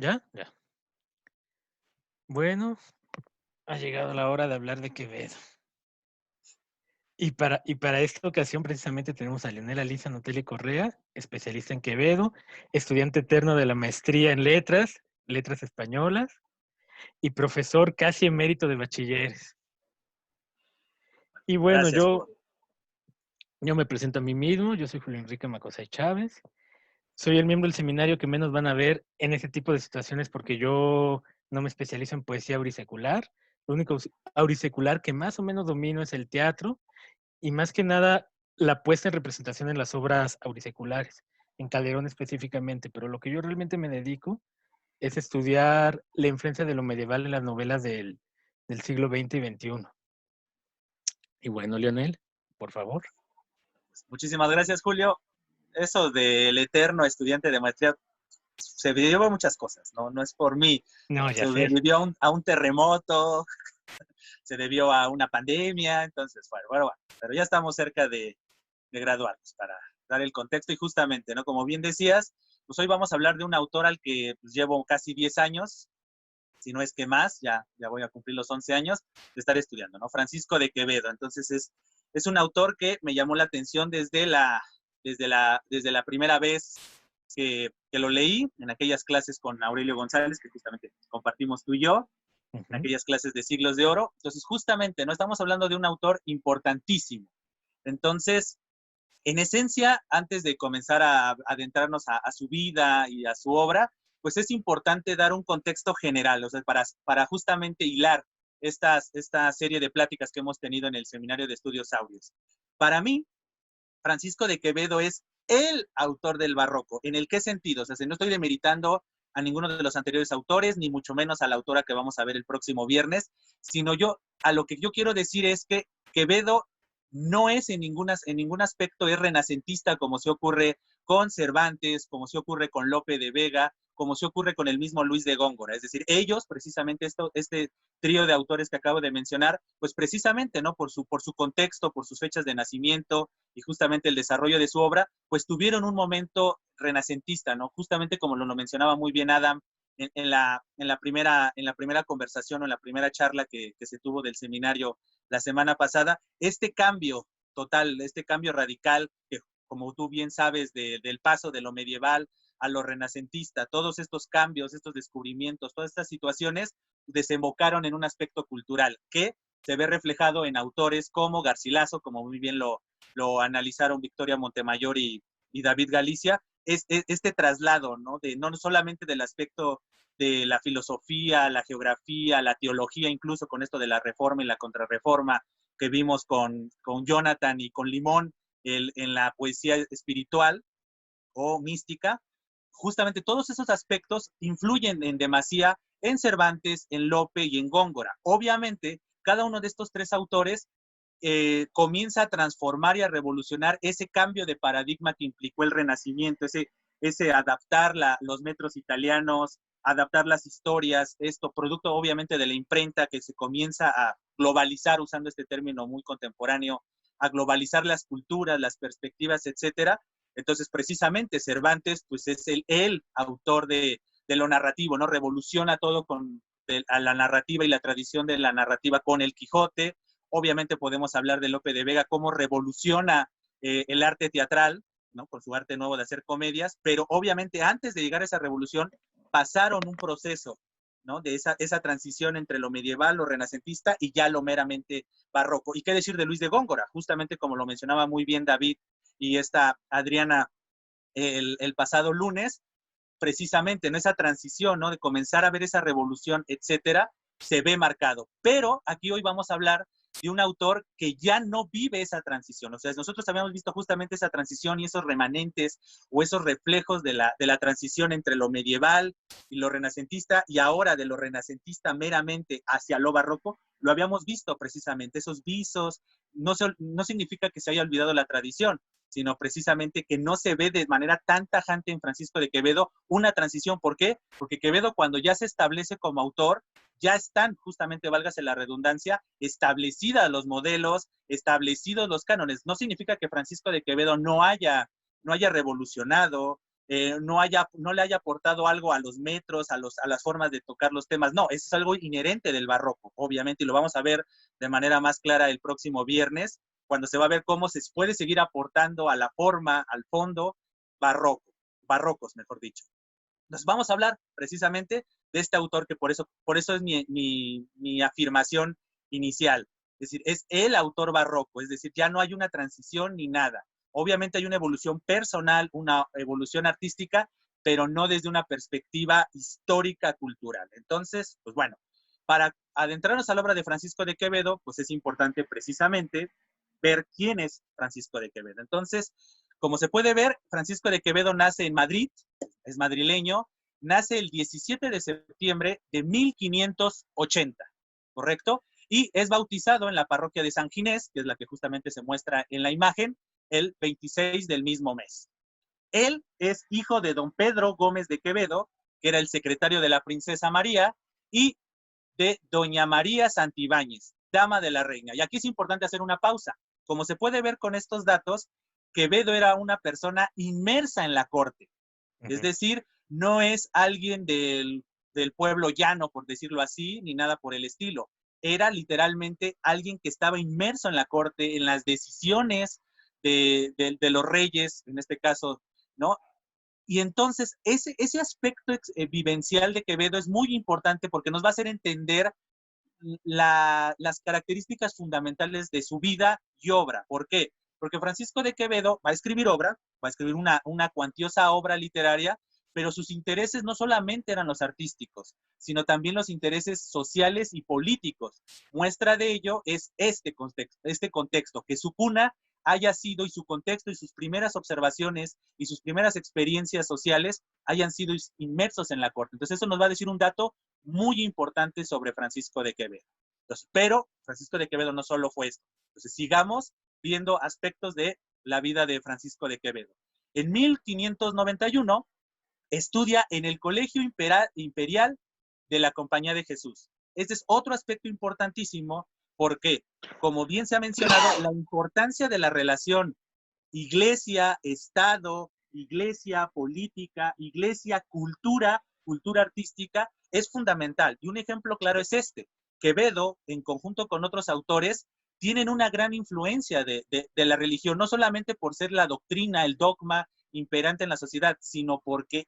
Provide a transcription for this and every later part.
¿Ya? Ya. Bueno, ha llegado la hora de hablar de Quevedo. Y para esta ocasión, precisamente, tenemos a Leonela Lisa Notelli Correa, especialista en Quevedo, estudiante eterno de la maestría en letras españolas, y profesor casi emérito de bachilleres. Y bueno, Gracias, yo Julio. yo me presento a mí mismo, yo soy Julio Enrique Macosay Chávez, soy el miembro del seminario que menos van a ver en ese tipo de situaciones porque yo no me especializo en poesía aurisecular. Lo único aurisecular que más o menos domino es el teatro y más que nada la puesta en representación en las obras auriculares, en Calderón específicamente, pero lo que yo realmente me dedico es estudiar la influencia de lo medieval en las novelas del siglo XX y XXI. Y bueno, Leonel, por favor. Muchísimas gracias, Julio. Eso del eterno estudiante de maestría se debió a muchas cosas, ¿no? No es por mí. No, Se ya sé. debió a un terremoto, se debió a una pandemia, entonces, bueno, pero ya estamos cerca de graduarnos para dar el contexto y justamente, ¿no? Como bien decías, pues hoy vamos a hablar de un autor al que pues, llevo casi 10 años, si no es que más, ya voy a cumplir los 11 años de estar estudiando, ¿no? Francisco de Quevedo. Entonces es un autor que me llamó la atención desde la primera vez que lo leí en aquellas clases con Aurelio González, que justamente compartimos tú y yo, en Ujú. aquellas clases de Siglos de Oro. Entonces, justamente, ¿no? Estamos hablando de un autor importantísimo. Entonces, en esencia, antes de comenzar a adentrarnos a su vida y a su obra, pues es importante dar un contexto general, o sea, para justamente hilar esta serie de pláticas que hemos tenido en el Seminario de Estudios Áureos. Para mí, Francisco de Quevedo es el autor del barroco. ¿En el qué sentido? O sea, si no estoy demeritando a ninguno de los anteriores autores, ni mucho menos a la autora que vamos a ver el próximo viernes, sino a lo que yo quiero decir es que Quevedo no es en ningún aspecto es renacentista como se ocurre con Cervantes, como se ocurre con Lope de Vega, como se ocurre con el mismo Luis de Góngora. Es decir, ellos, precisamente este trío de autores que acabo de mencionar, pues precisamente, ¿no? Por su contexto, por sus fechas de nacimiento y justamente el desarrollo de su obra, pues tuvieron un momento renacentista, ¿no? Justamente como lo mencionaba muy bien Adam en la primera conversación o en la primera charla que se tuvo del seminario la semana pasada, este cambio total, este cambio radical, que como tú bien sabes, del paso de lo medieval a lo renacentista, todos estos cambios, estos descubrimientos, todas estas situaciones desembocaron en un aspecto cultural que se ve reflejado en autores como Garcilaso, como muy bien lo analizaron Victoria Montemayor y David Galicia, es este traslado, ¿no? No solamente del aspecto de la filosofía, la geografía, la teología, incluso con esto de la reforma y la contrarreforma que vimos con Jonathan y con Limón en la poesía espiritual o mística, justamente todos esos aspectos influyen en demasía en Cervantes, en Lope y en Góngora. Obviamente, cada uno de estos tres autores comienza a transformar y a revolucionar ese cambio de paradigma que implicó el Renacimiento, ese adaptar los metros italianos, adaptar las historias, esto producto obviamente de la imprenta que se comienza a globalizar, usando este término muy contemporáneo, a globalizar las culturas, las perspectivas, etcétera. Entonces, precisamente Cervantes, pues es el autor de lo narrativo, ¿no? Revoluciona todo a la narrativa y la tradición de la narrativa con el Quijote. Obviamente podemos hablar de Lope de Vega, cómo revoluciona el arte teatral, ¿no? Con su arte nuevo de hacer comedias, pero obviamente antes de llegar a esa revolución pasaron un proceso, ¿no? De esa transición entre lo medieval, lo renacentista y ya lo meramente barroco. ¿Y qué decir de Luis de Góngora? Justamente como lo mencionaba muy bien David y esta Adriana el pasado lunes, precisamente en esa transición, ¿no? De comenzar a ver esa revolución, etcétera, se ve marcado. Pero aquí hoy vamos a hablar de un autor que ya no vive esa transición. O sea, nosotros habíamos visto justamente esa transición y esos remanentes o esos reflejos de la transición entre lo medieval y lo renacentista, y ahora de lo renacentista meramente hacia lo barroco, lo habíamos visto precisamente, esos visos. No significa que se haya olvidado la tradición, sino precisamente que no se ve de manera tan tajante en Francisco de Quevedo una transición. ¿Por qué? Porque Quevedo, cuando ya se establece como autor, ya están, justamente, válgase la redundancia, establecidas los modelos, establecidos los cánones. No significa que Francisco de Quevedo no haya revolucionado, no le haya aportado algo a los metros, a las formas de tocar los temas. No, eso es algo inherente del barroco, obviamente, y lo vamos a ver de manera más clara el próximo viernes, cuando se va a ver cómo se puede seguir aportando a la forma, al fondo, barrocos, mejor dicho. Entonces vamos a hablar precisamente de este autor, que por eso es mi afirmación inicial. Es decir, es el autor barroco, es decir, ya no hay una transición ni nada. Obviamente hay una evolución personal, una evolución artística, pero no desde una perspectiva histórica, cultural. Entonces, pues bueno, para adentrarnos a la obra de Francisco de Quevedo, pues es importante precisamente ver quién es Francisco de Quevedo. Entonces, como se puede ver, Francisco de Quevedo nace en Madrid, es madrileño, nace el 17 de septiembre de 1580, ¿correcto? Y es bautizado en la parroquia de San Ginés, que es la que justamente se muestra en la imagen, el 26 del mismo mes. Él es hijo de don Pedro Gómez de Quevedo, que era el secretario de la princesa María, y de doña María Santibáñez, dama de la reina. Y aquí es importante hacer una pausa. Como se puede ver con estos datos, Quevedo era una persona inmersa en la corte. Es decir, no es alguien del pueblo llano, por decirlo así, ni nada por el estilo. Era literalmente alguien que estaba inmerso en la corte, en las decisiones de los reyes, en este caso, ¿no? Y entonces ese aspecto vivencial de Quevedo es muy importante porque nos va a hacer entender las características fundamentales de su vida y obra. ¿Por qué? Porque Francisco de Quevedo va a escribir una cuantiosa obra literaria, pero sus intereses no solamente eran los artísticos, sino también los intereses sociales y políticos. Muestra de ello es este contexto, que su cuna haya sido, y su contexto y sus primeras observaciones y sus primeras experiencias sociales hayan sido inmersos en la corte. Entonces eso nos va a decir un dato muy importante sobre Francisco de Quevedo. Entonces, pero Francisco de Quevedo no solo fue esto. Entonces sigamos viendo aspectos de la vida de Francisco de Quevedo. En 1591 estudia en el Colegio Imperial de la Compañía de Jesús. Este es otro aspecto importantísimo porque, como bien se ha mencionado, la importancia de la relación iglesia-estado, iglesia-política, iglesia-cultura, cultura artística, es fundamental. Y un ejemplo claro es este. Quevedo, en conjunto con otros autores, tienen una gran influencia de la religión, no solamente por ser la doctrina, el dogma imperante en la sociedad, sino porque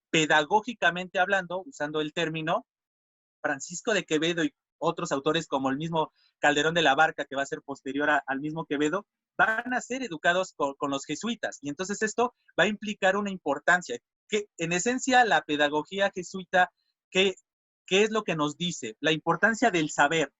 pedagógicamente hablando, usando el término, Francisco de Quevedo y otros autores como el mismo Calderón de la Barca, que va a ser posterior al mismo Quevedo, van a ser educados con los jesuitas. Y entonces esto va a implicar una importancia, que en esencia la pedagogía jesuita, ¿qué es lo que nos dice? La importancia del saber,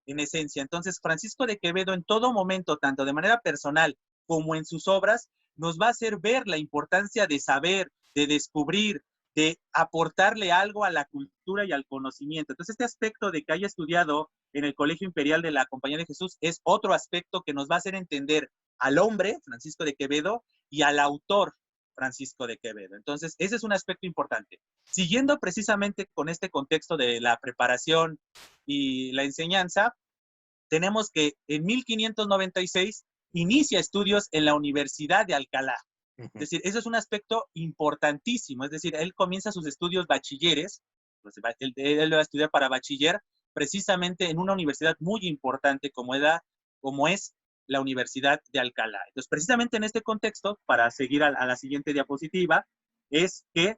en esencia. Entonces, Francisco de Quevedo en todo momento, tanto de manera personal como en sus obras, nos va a hacer ver la importancia de saber, de descubrir, de aportarle algo a la cultura y al conocimiento. Entonces, este aspecto de que haya estudiado en el Colegio Imperial de la Compañía de Jesús es otro aspecto que nos va a hacer entender al hombre, Francisco de Quevedo, y al autor, Francisco de Quevedo. Entonces, ese es un aspecto importante. Siguiendo precisamente con este contexto de la preparación y la enseñanza, tenemos que en 1596 inicia estudios en la Universidad de Alcalá. Es decir, eso es un aspecto importantísimo. Es decir, él comienza sus estudios bachilleres, pues él va a estudiar para bachiller, precisamente en una universidad muy importante como es la Universidad de Alcalá. Entonces, precisamente en este contexto, para seguir a la siguiente diapositiva, es que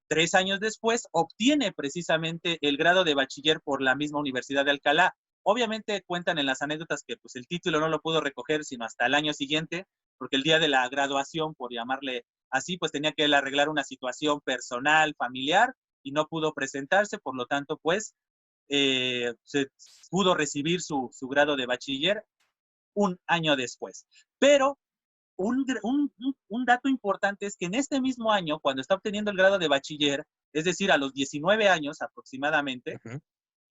3 años después obtiene precisamente el grado de bachiller por la misma Universidad de Alcalá. Obviamente cuentan en las anécdotas que pues, el título no lo pudo recoger sino hasta el año siguiente, porque el día de la graduación, por llamarle así, pues tenía que él arreglar una situación personal, familiar, y no pudo presentarse, por lo tanto, pues, se pudo recibir su grado de bachiller un año después. Pero un dato importante es que en este mismo año, cuando está obteniendo el grado de bachiller, es decir, a los 19 años aproximadamente,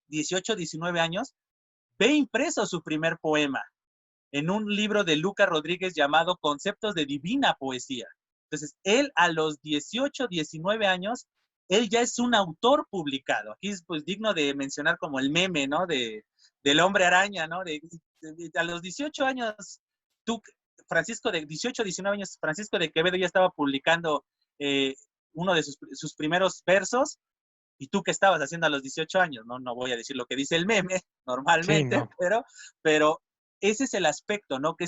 18, 19 años, ve impreso su primer poema en un libro de Luca Rodríguez llamado Conceptos de Divina Poesía. Entonces, él a los 18, 19 años, él ya es un autor publicado. Aquí es pues digno de mencionar como el meme, ¿no? Del hombre araña, ¿no? A los 18 años, Francisco de 18, 19 años, Francisco de Quevedo ya estaba publicando uno de sus primeros versos, y tú qué estabas haciendo a los 18 años, no voy a decir lo que dice el meme Sí, normalmente, no. pero ese es el aspecto, ¿no? Que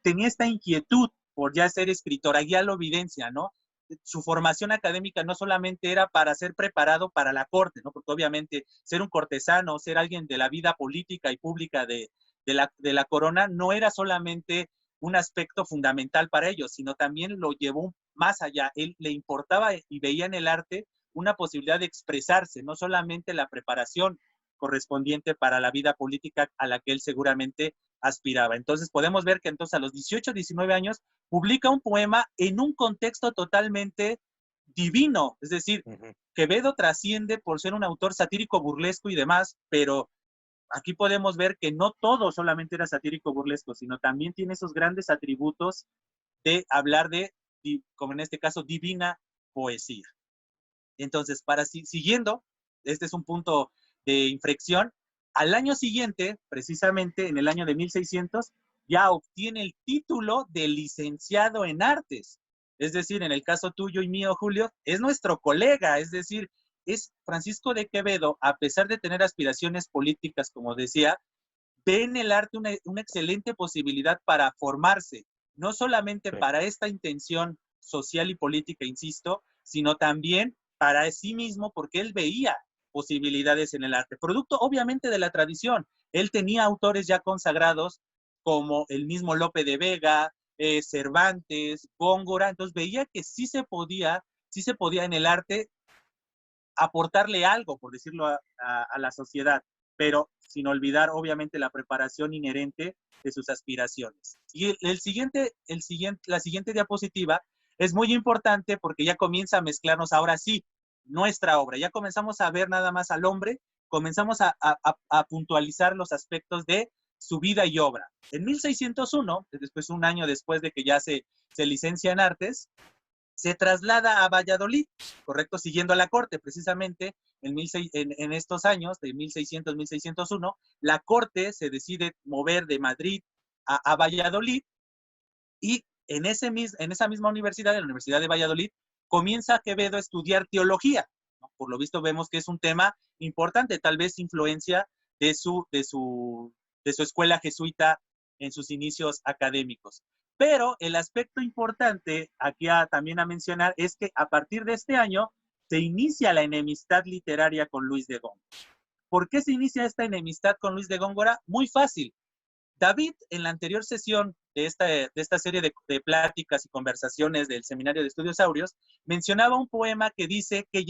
tenía esta inquietud por ya ser escritora, ya lo evidencia, ¿no? Su formación académica no solamente era para ser preparado para la corte, ¿no? Porque obviamente ser un cortesano, ser alguien de la vida política y pública de la corona, no era solamente un aspecto fundamental para ellos, sino también lo llevó más allá. Él le importaba y veía en el arte una posibilidad de expresarse, no solamente la preparación correspondiente para la vida política a la que él seguramente aspiraba. Entonces podemos ver que entonces a los 18, 19 años publica un poema en un contexto totalmente divino, es decir, Quevedo trasciende por ser un autor satírico, burlesco y demás, pero aquí podemos ver que no todo solamente era satírico, burlesco, sino también tiene esos grandes atributos de hablar de, como en este caso, divina poesía. Entonces, siguiendo, este es un punto de inflexión. Al año siguiente, precisamente en el año de 1600, ya obtiene el título de licenciado en artes. Es decir, en el caso tuyo y mío, Julio, es nuestro colega, es decir, es Francisco de Quevedo, a pesar de tener aspiraciones políticas, como decía, ve en el arte una excelente posibilidad para formarse, no solamente Sí. para esta intención social y política, insisto, sino también para sí mismo, porque él veía posibilidades en el arte, producto obviamente de la tradición. Él tenía autores ya consagrados como el mismo Lope de Vega, Cervantes, Góngora, entonces veía que sí se podía en el arte aportarle algo, por decirlo, a la sociedad, pero sin olvidar, obviamente, la preparación inherente de sus aspiraciones. Y la siguiente diapositiva es muy importante porque ya comienza a mezclarnos ahora sí nuestra obra. Ya comenzamos a ver nada más al hombre, comenzamos a puntualizar los aspectos de su vida y obra. En 1601, después un año después de que ya se licencia en artes, se traslada a Valladolid, correcto, siguiendo a la corte, precisamente en estos años, de 1600, 1601, la corte se decide mover de Madrid a Valladolid y en esa misma universidad, en la Universidad de Valladolid, comienza Quevedo a estudiar teología, ¿no? Por lo visto vemos que es un tema importante, tal vez influencia de su escuela jesuita en sus inicios académicos. Pero el aspecto importante aquí también a mencionar es que a partir de este año se inicia la enemistad literaria con Luis de Góngora. ¿Por qué se inicia esta enemistad con Luis de Góngora? Muy fácil. David, en la anterior sesión de esta serie de pláticas y conversaciones del Seminario de Estudios Áureos, mencionaba un poema que dice que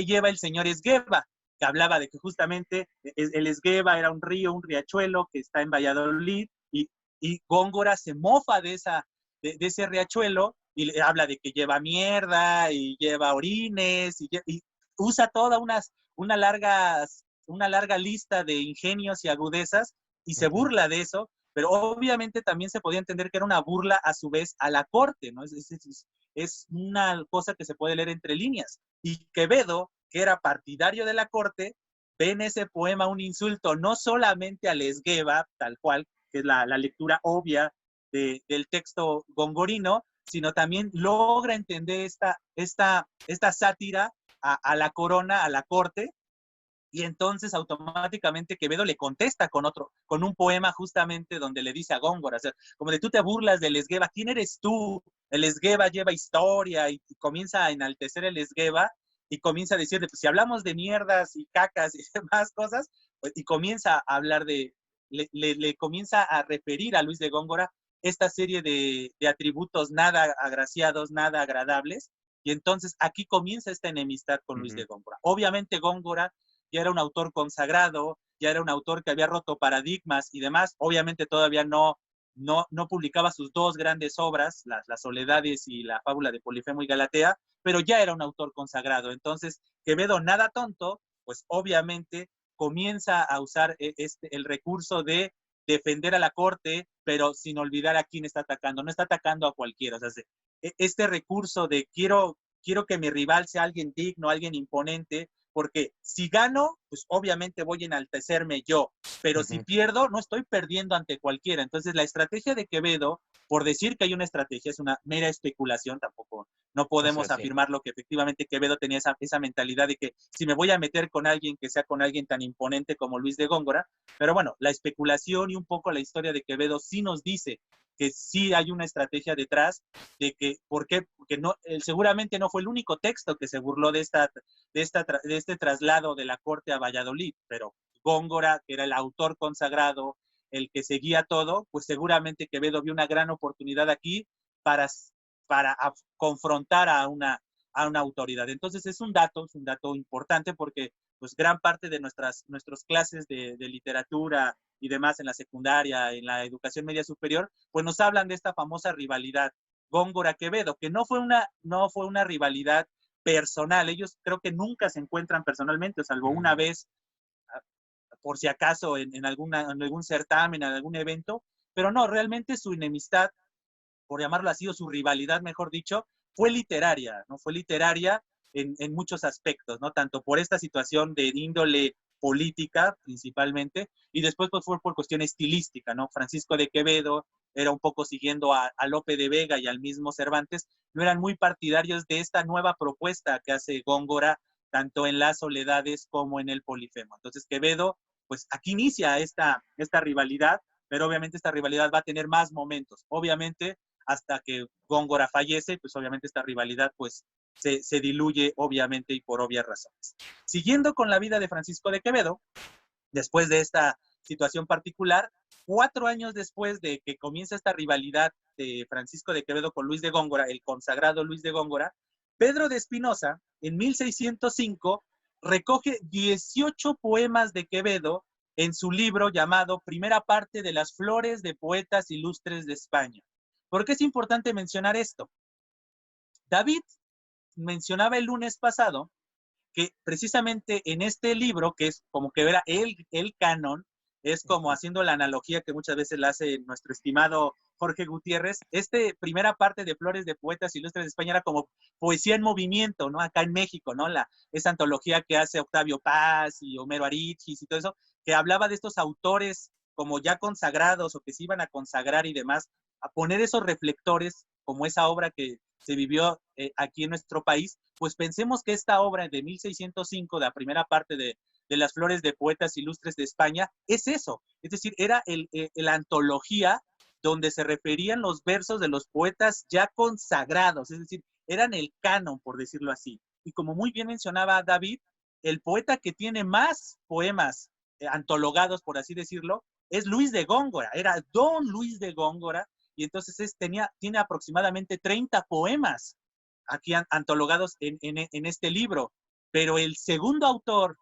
lleva el señor Esgueva, que hablaba de que justamente el Esgueva era un río, un riachuelo que está en Valladolid, y Góngora se mofa de ese riachuelo y le habla de que lleva mierda y lleva orines y usa toda una larga lista de ingenios y agudezas y se burla de eso, pero obviamente también se podía entender que era una burla a su vez a la corte, ¿no? Es una cosa que se puede leer entre líneas. Y Quevedo, que era partidario de la corte, ve en ese poema un insulto no solamente al Esgueva, tal cual, que es la lectura obvia del texto gongorino, sino también logra entender esta sátira a la corona, a la corte, y entonces automáticamente Quevedo le contesta con un poema justamente donde le dice a Góngora, o sea, como de tú te burlas del Esgueva, ¿quién eres tú? El Esgueva lleva historia y comienza a enaltecer el Esgueva y comienza a decir, pues si hablamos de mierdas y cacas y demás cosas, pues, y comienza a hablar le comienza a referir a Luis de Góngora esta serie de atributos nada agraciados, nada agradables, y entonces aquí comienza esta enemistad con Luis de Góngora. Obviamente Góngora ya era un autor consagrado, ya era un autor que había roto paradigmas y demás. Obviamente todavía no publicaba sus dos grandes obras, las Soledades y la fábula de Polifemo y Galatea, pero ya era un autor consagrado. Entonces, Quevedo, nada tonto, pues obviamente comienza a usar el recurso de defender a la corte, pero sin olvidar a quién está atacando. No está atacando a cualquiera. O sea, este recurso de quiero que mi rival sea alguien digno, alguien imponente, porque si gano, pues obviamente voy a enaltecerme yo, pero si pierdo, no estoy perdiendo ante cualquiera. Entonces, la estrategia de Quevedo, por decir que hay una estrategia, es una mera especulación, tampoco No O sea, podemos sí. afirmar lo que efectivamente Quevedo tenía esa mentalidad de que si me voy a meter con alguien que sea con alguien tan imponente como Luis de Góngora, pero bueno, la especulación y un poco la historia de Quevedo sí nos dice que sí hay una estrategia detrás de que, ¿por qué? Porque no, él seguramente no fue el único texto que se burló de este traslado de la corte a Valladolid, pero Góngora, que era el autor consagrado, el que seguía todo, pues seguramente Quevedo vio una gran oportunidad aquí para, para confrontar a una autoridad. Entonces es un dato importante porque pues gran parte de nuestras clases de literatura y demás en la secundaria, en la educación media superior, pues nos hablan de esta famosa rivalidad Góngora-Quevedo, que no fue una rivalidad personal. Ellos creo que nunca se encuentran personalmente, salvo una vez, por si acaso, en algún certamen, en algún evento, pero no, realmente su enemistad, por llamarlo así, o su rivalidad, mejor dicho, fue literaria, ¿no? Fue literaria en muchos aspectos, ¿no? Tanto por esta situación de índole política, principalmente, y después pues fue por cuestión estilística, ¿no? Francisco de Quevedo era un poco siguiendo a Lope de Vega y al mismo Cervantes, no eran muy partidarios de esta nueva propuesta que hace Góngora, tanto en Las Soledades como en el Polifemo. Entonces Quevedo, pues aquí inicia esta rivalidad, pero obviamente esta rivalidad va a tener más momentos. Obviamente hasta que Góngora fallece, pues obviamente esta rivalidad pues se diluye obviamente y por obvias razones. Siguiendo con la vida de Francisco de Quevedo, después de esta situación particular, 4 años después de que comienza esta rivalidad de Francisco de Quevedo con Luis de Góngora, el consagrado Luis de Góngora, Pedro de Espinosa, en 1605, recoge 18 poemas de Quevedo en su libro llamado Primera parte de las flores de poetas ilustres de España. ¿Por qué es importante mencionar esto? David mencionaba el lunes pasado que precisamente en este libro, que es como que era el canon, es como haciendo la analogía que muchas veces la hace nuestro estimado Jorge Gutiérrez, primera parte de Flores de Poetas Ilustres de España era como poesía en movimiento, ¿no? Acá en México, ¿no? Esa antología que hace Octavio Paz y Homero Aridgis y todo eso, que hablaba de estos autores como ya consagrados o que se iban a consagrar y demás, a poner esos reflectores como esa obra que se vivió aquí en nuestro país, pues pensemos que esta obra de 1605, de la primera parte de las flores de poetas ilustres de España, es eso. Es decir, era la antología donde se referían los versos de los poetas ya consagrados, es decir, eran el canon, por decirlo así. Y como muy bien mencionaba David, el poeta que tiene más poemas antologados, por así decirlo, es Luis de Góngora, era don Luis de Góngora, y entonces tiene aproximadamente 30 poemas aquí antologados en este libro, pero el segundo autor,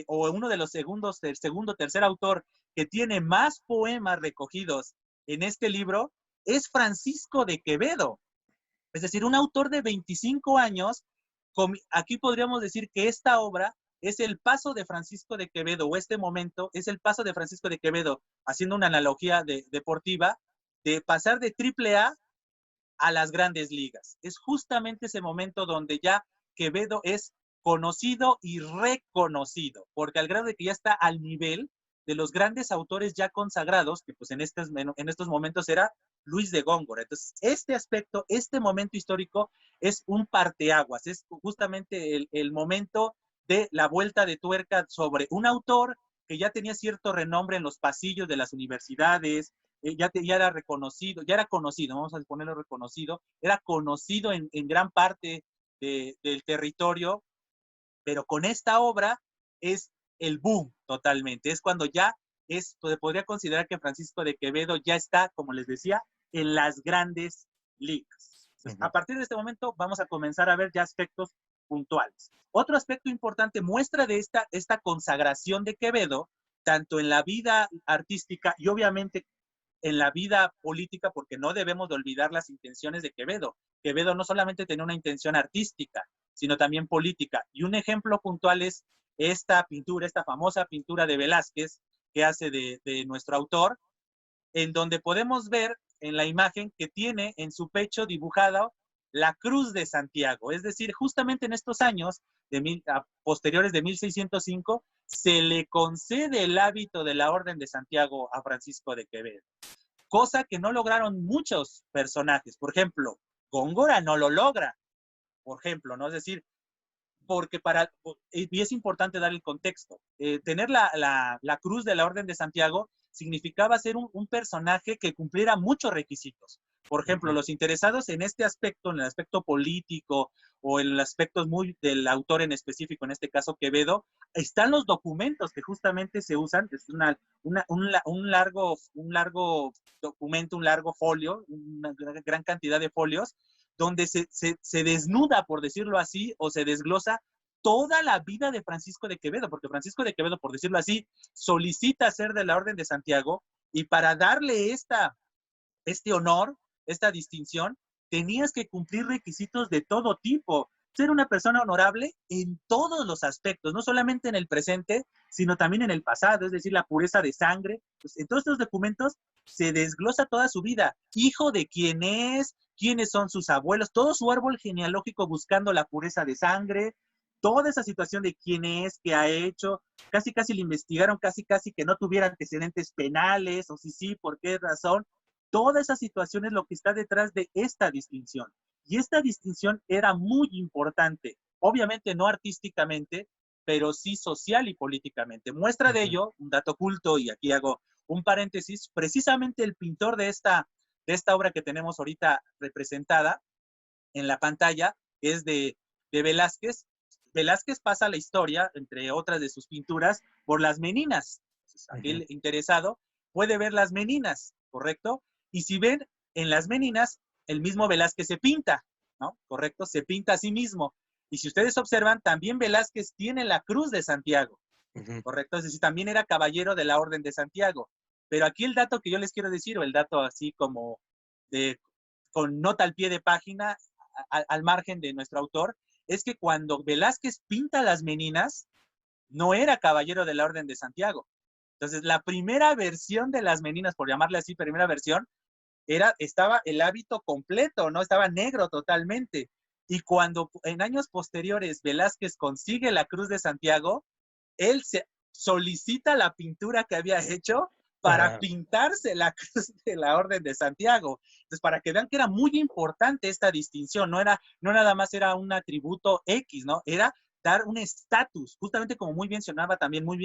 o uno de los segundos, el segundo, tercer autor que tiene más poemas recogidos en este libro, es Francisco de Quevedo. Es decir, un autor de 25 años, aquí podríamos decir que esta obra es el paso de Francisco de Quevedo, o este momento es el paso de Francisco de Quevedo, haciendo una analogía deportiva, de pasar de AAA a las grandes ligas. Es justamente ese momento donde ya Quevedo es conocido y reconocido, porque al grado de que ya está al nivel de los grandes autores ya consagrados, que pues en estos momentos era Luis de Góngora. Entonces, este aspecto, este momento histórico es un parteaguas, es justamente el momento de la vuelta de tuerca sobre un autor que ya tenía cierto renombre en los pasillos de las universidades, ya era reconocido, ya era conocido, vamos a ponerlo reconocido, era conocido en gran parte del territorio, pero con esta obra es el boom totalmente, es cuando ya se podría considerar que Francisco de Quevedo ya está, como les decía, en las grandes ligas. Entonces, a partir de este momento vamos a comenzar a ver ya aspectos puntuales. Otro aspecto importante, muestra de esta consagración de Quevedo, tanto en la vida artística y obviamente en la vida política, porque no debemos de olvidar las intenciones de Quevedo. Quevedo no solamente tenía una intención artística, sino también política. Y un ejemplo puntual es esta pintura, esta famosa pintura de Velázquez que hace de nuestro autor, en donde podemos ver en la imagen que tiene en su pecho dibujada la Cruz de Santiago. Es decir, justamente en estos años posteriores de 1605, se le concede el hábito de la Orden de Santiago a Francisco de Quevedo, cosa que no lograron muchos personajes. Por ejemplo, Góngora no lo logra, por ejemplo, ¿no? Es decir, porque y es importante dar el contexto, tener la cruz de la Orden de Santiago significaba ser un personaje que cumpliera muchos requisitos. Por ejemplo, los interesados en este aspecto, en el aspecto político o en los aspectos muy del autor en específico, en este caso Quevedo, están los documentos que justamente se usan, es un largo documento, un largo folio, una gran cantidad de folios, donde se desnuda, por decirlo así, o se desglosa toda la vida de Francisco de Quevedo, porque Francisco de Quevedo, por decirlo así, solicita ser de la Orden de Santiago y para darle este honor, esta distinción, tenías que cumplir requisitos de todo tipo, ser una persona honorable en todos los aspectos, no solamente en el presente, sino también en el pasado, es decir, la pureza de sangre. Pues en todos estos documentos se desglosa toda su vida, hijo de quién es, quiénes son sus abuelos, todo su árbol genealógico buscando la pureza de sangre, toda esa situación de quién es, qué ha hecho, casi le investigaron, casi que no tuviera antecedentes penales, o si sí, por qué razón. Toda esa situación es lo que está detrás de esta distinción. Y esta distinción era muy importante, obviamente no artísticamente, pero sí social y políticamente. Muestra de ello, un dato oculto, y aquí hago un paréntesis, precisamente el pintor de esta obra que tenemos ahorita representada en la pantalla es de Velázquez. Velázquez pasa la historia, entre otras de sus pinturas, por las Meninas. Entonces, aquel interesado puede ver las Meninas, ¿correcto? Y si ven en las Meninas, el mismo Velázquez se pinta, ¿no? ¿Correcto? Se pinta a sí mismo. Y si ustedes observan, también Velázquez tiene la Cruz de Santiago, ¿correcto? Es decir, también era caballero de la Orden de Santiago. Pero aquí el dato que yo les quiero decir, o el dato así como de, con nota al pie de página, al margen de nuestro autor, es que cuando Velázquez pinta las Meninas, no era caballero de la Orden de Santiago. Entonces, la primera versión de las Meninas, por llamarle así, primera versión, estaba el hábito completo, ¿no? Estaba negro totalmente. Y cuando en años posteriores Velázquez consigue la Cruz de Santiago, él se solicita la pintura que había hecho para pintarse la Cruz de la Orden de Santiago. Entonces, para que vean que era muy importante esta distinción, no nada más era un atributo X, ¿no? Era dar un estatus, justamente como muy bien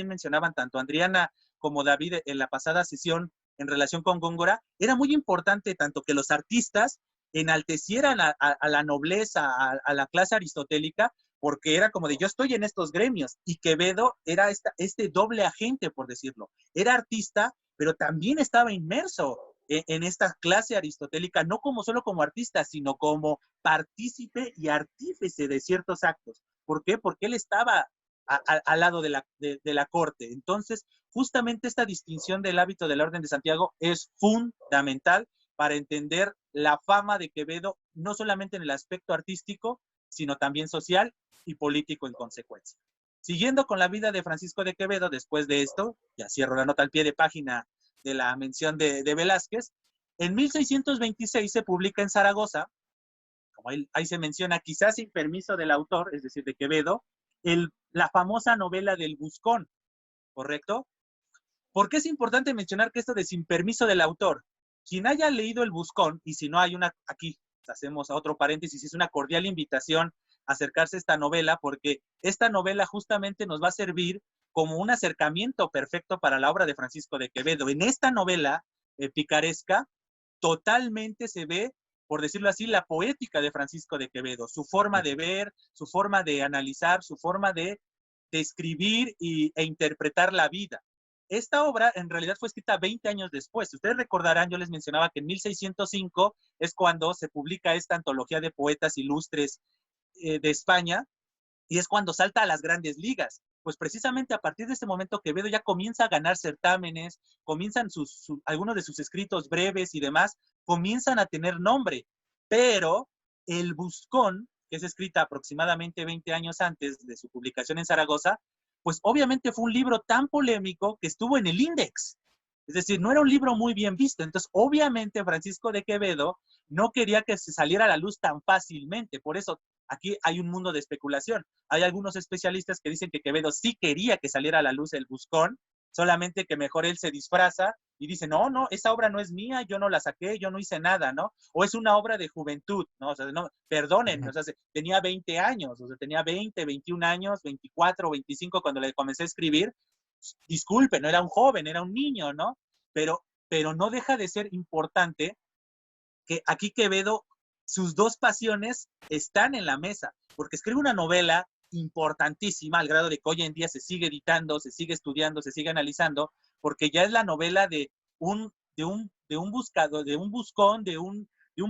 mencionaban tanto Adriana como David en la pasada sesión en relación con Góngora, era muy importante tanto que los artistas enaltecieran a la nobleza, a la clase aristotélica, porque era como de yo estoy en estos gremios, y Quevedo era este doble agente, por decirlo. Era artista, pero también estaba inmerso en esta clase aristotélica, no como solo como artista, sino como partícipe y artífice de ciertos actos. ¿Por qué? Porque él estaba al lado de la corte. Entonces, justamente esta distinción del hábito de la Orden de Santiago es fundamental para entender la fama de Quevedo, no solamente en el aspecto artístico, sino también social y político en consecuencia. Siguiendo con la vida de Francisco de Quevedo, después de esto, ya cierro la nota al pie de página de la mención de Velázquez, en 1626 se publica en Zaragoza, como ahí se menciona, quizás sin permiso del autor, es decir, de Quevedo, la famosa novela del Buscón, ¿correcto? ¿Por qué es importante mencionar que esto de sin permiso del autor? Quien haya leído el Buscón, y si no hay una, aquí hacemos otro paréntesis, es una cordial invitación a acercarse a esta novela, porque esta novela justamente nos va a servir como un acercamiento perfecto para la obra de Francisco de Quevedo. En esta novela picaresca, totalmente se ve, por decirlo así, la poética de Francisco de Quevedo, su forma de ver, su forma de analizar, su forma de escribir e interpretar la vida. Esta obra en realidad fue escrita 20 años después. Ustedes recordarán, yo les mencionaba que en 1605 es cuando se publica esta antología de poetas ilustres de España, y es cuando salta a las grandes ligas. Pues precisamente a partir de este momento Quevedo ya comienza a ganar certámenes, comienzan algunos de sus escritos breves y demás, comienzan a tener nombre, pero el Buscón, que es escrita aproximadamente 20 años antes de su publicación en Zaragoza, pues obviamente fue un libro tan polémico que estuvo en el Índex. Es decir, no era un libro muy bien visto. Entonces, obviamente, Francisco de Quevedo no quería que se saliera a la luz tan fácilmente. Por eso, aquí hay un mundo de especulación. Hay algunos especialistas que dicen que Quevedo sí quería que saliera a la luz el Buscón, solamente que mejor él se disfraza y dice, no, no, esa obra no es mía, yo no la saqué, yo no hice nada, ¿no? O es una obra de juventud, ¿no? O sea, no, perdónenme, o sea, tenía 20 años, o sea, tenía 20, 21 años, 24, 25 cuando le comencé a escribir. Disculpe, no era un joven, era un niño, ¿no? Pero no deja de ser importante que aquí Quevedo, sus dos pasiones están en la mesa, porque escribe una novela importantísima, al grado de que hoy en día se sigue editando, se sigue estudiando, se sigue analizando, porque ya es la novela de un buscador, de un buscón, de un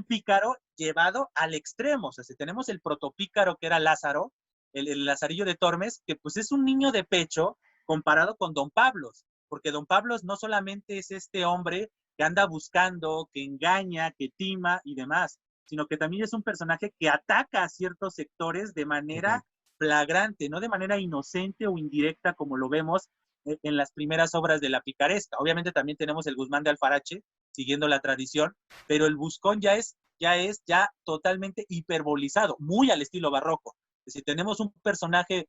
pícaro llevado al extremo. O sea, si tenemos el protopícaro que era Lázaro, el Lazarillo de Tormes, que pues es un niño de pecho comparado con Don Pablos, porque Don Pablos no solamente es este hombre que anda buscando, que engaña, que tima y demás, sino que también es un personaje que ataca a ciertos sectores de manera flagrante, no de manera inocente o indirecta como lo vemos en las primeras obras de la picaresca. Obviamente también tenemos el Guzmán de Alfarache, siguiendo la tradición, pero el Buscón ya totalmente hiperbolizado, muy al estilo barroco. Es decir, tenemos un personaje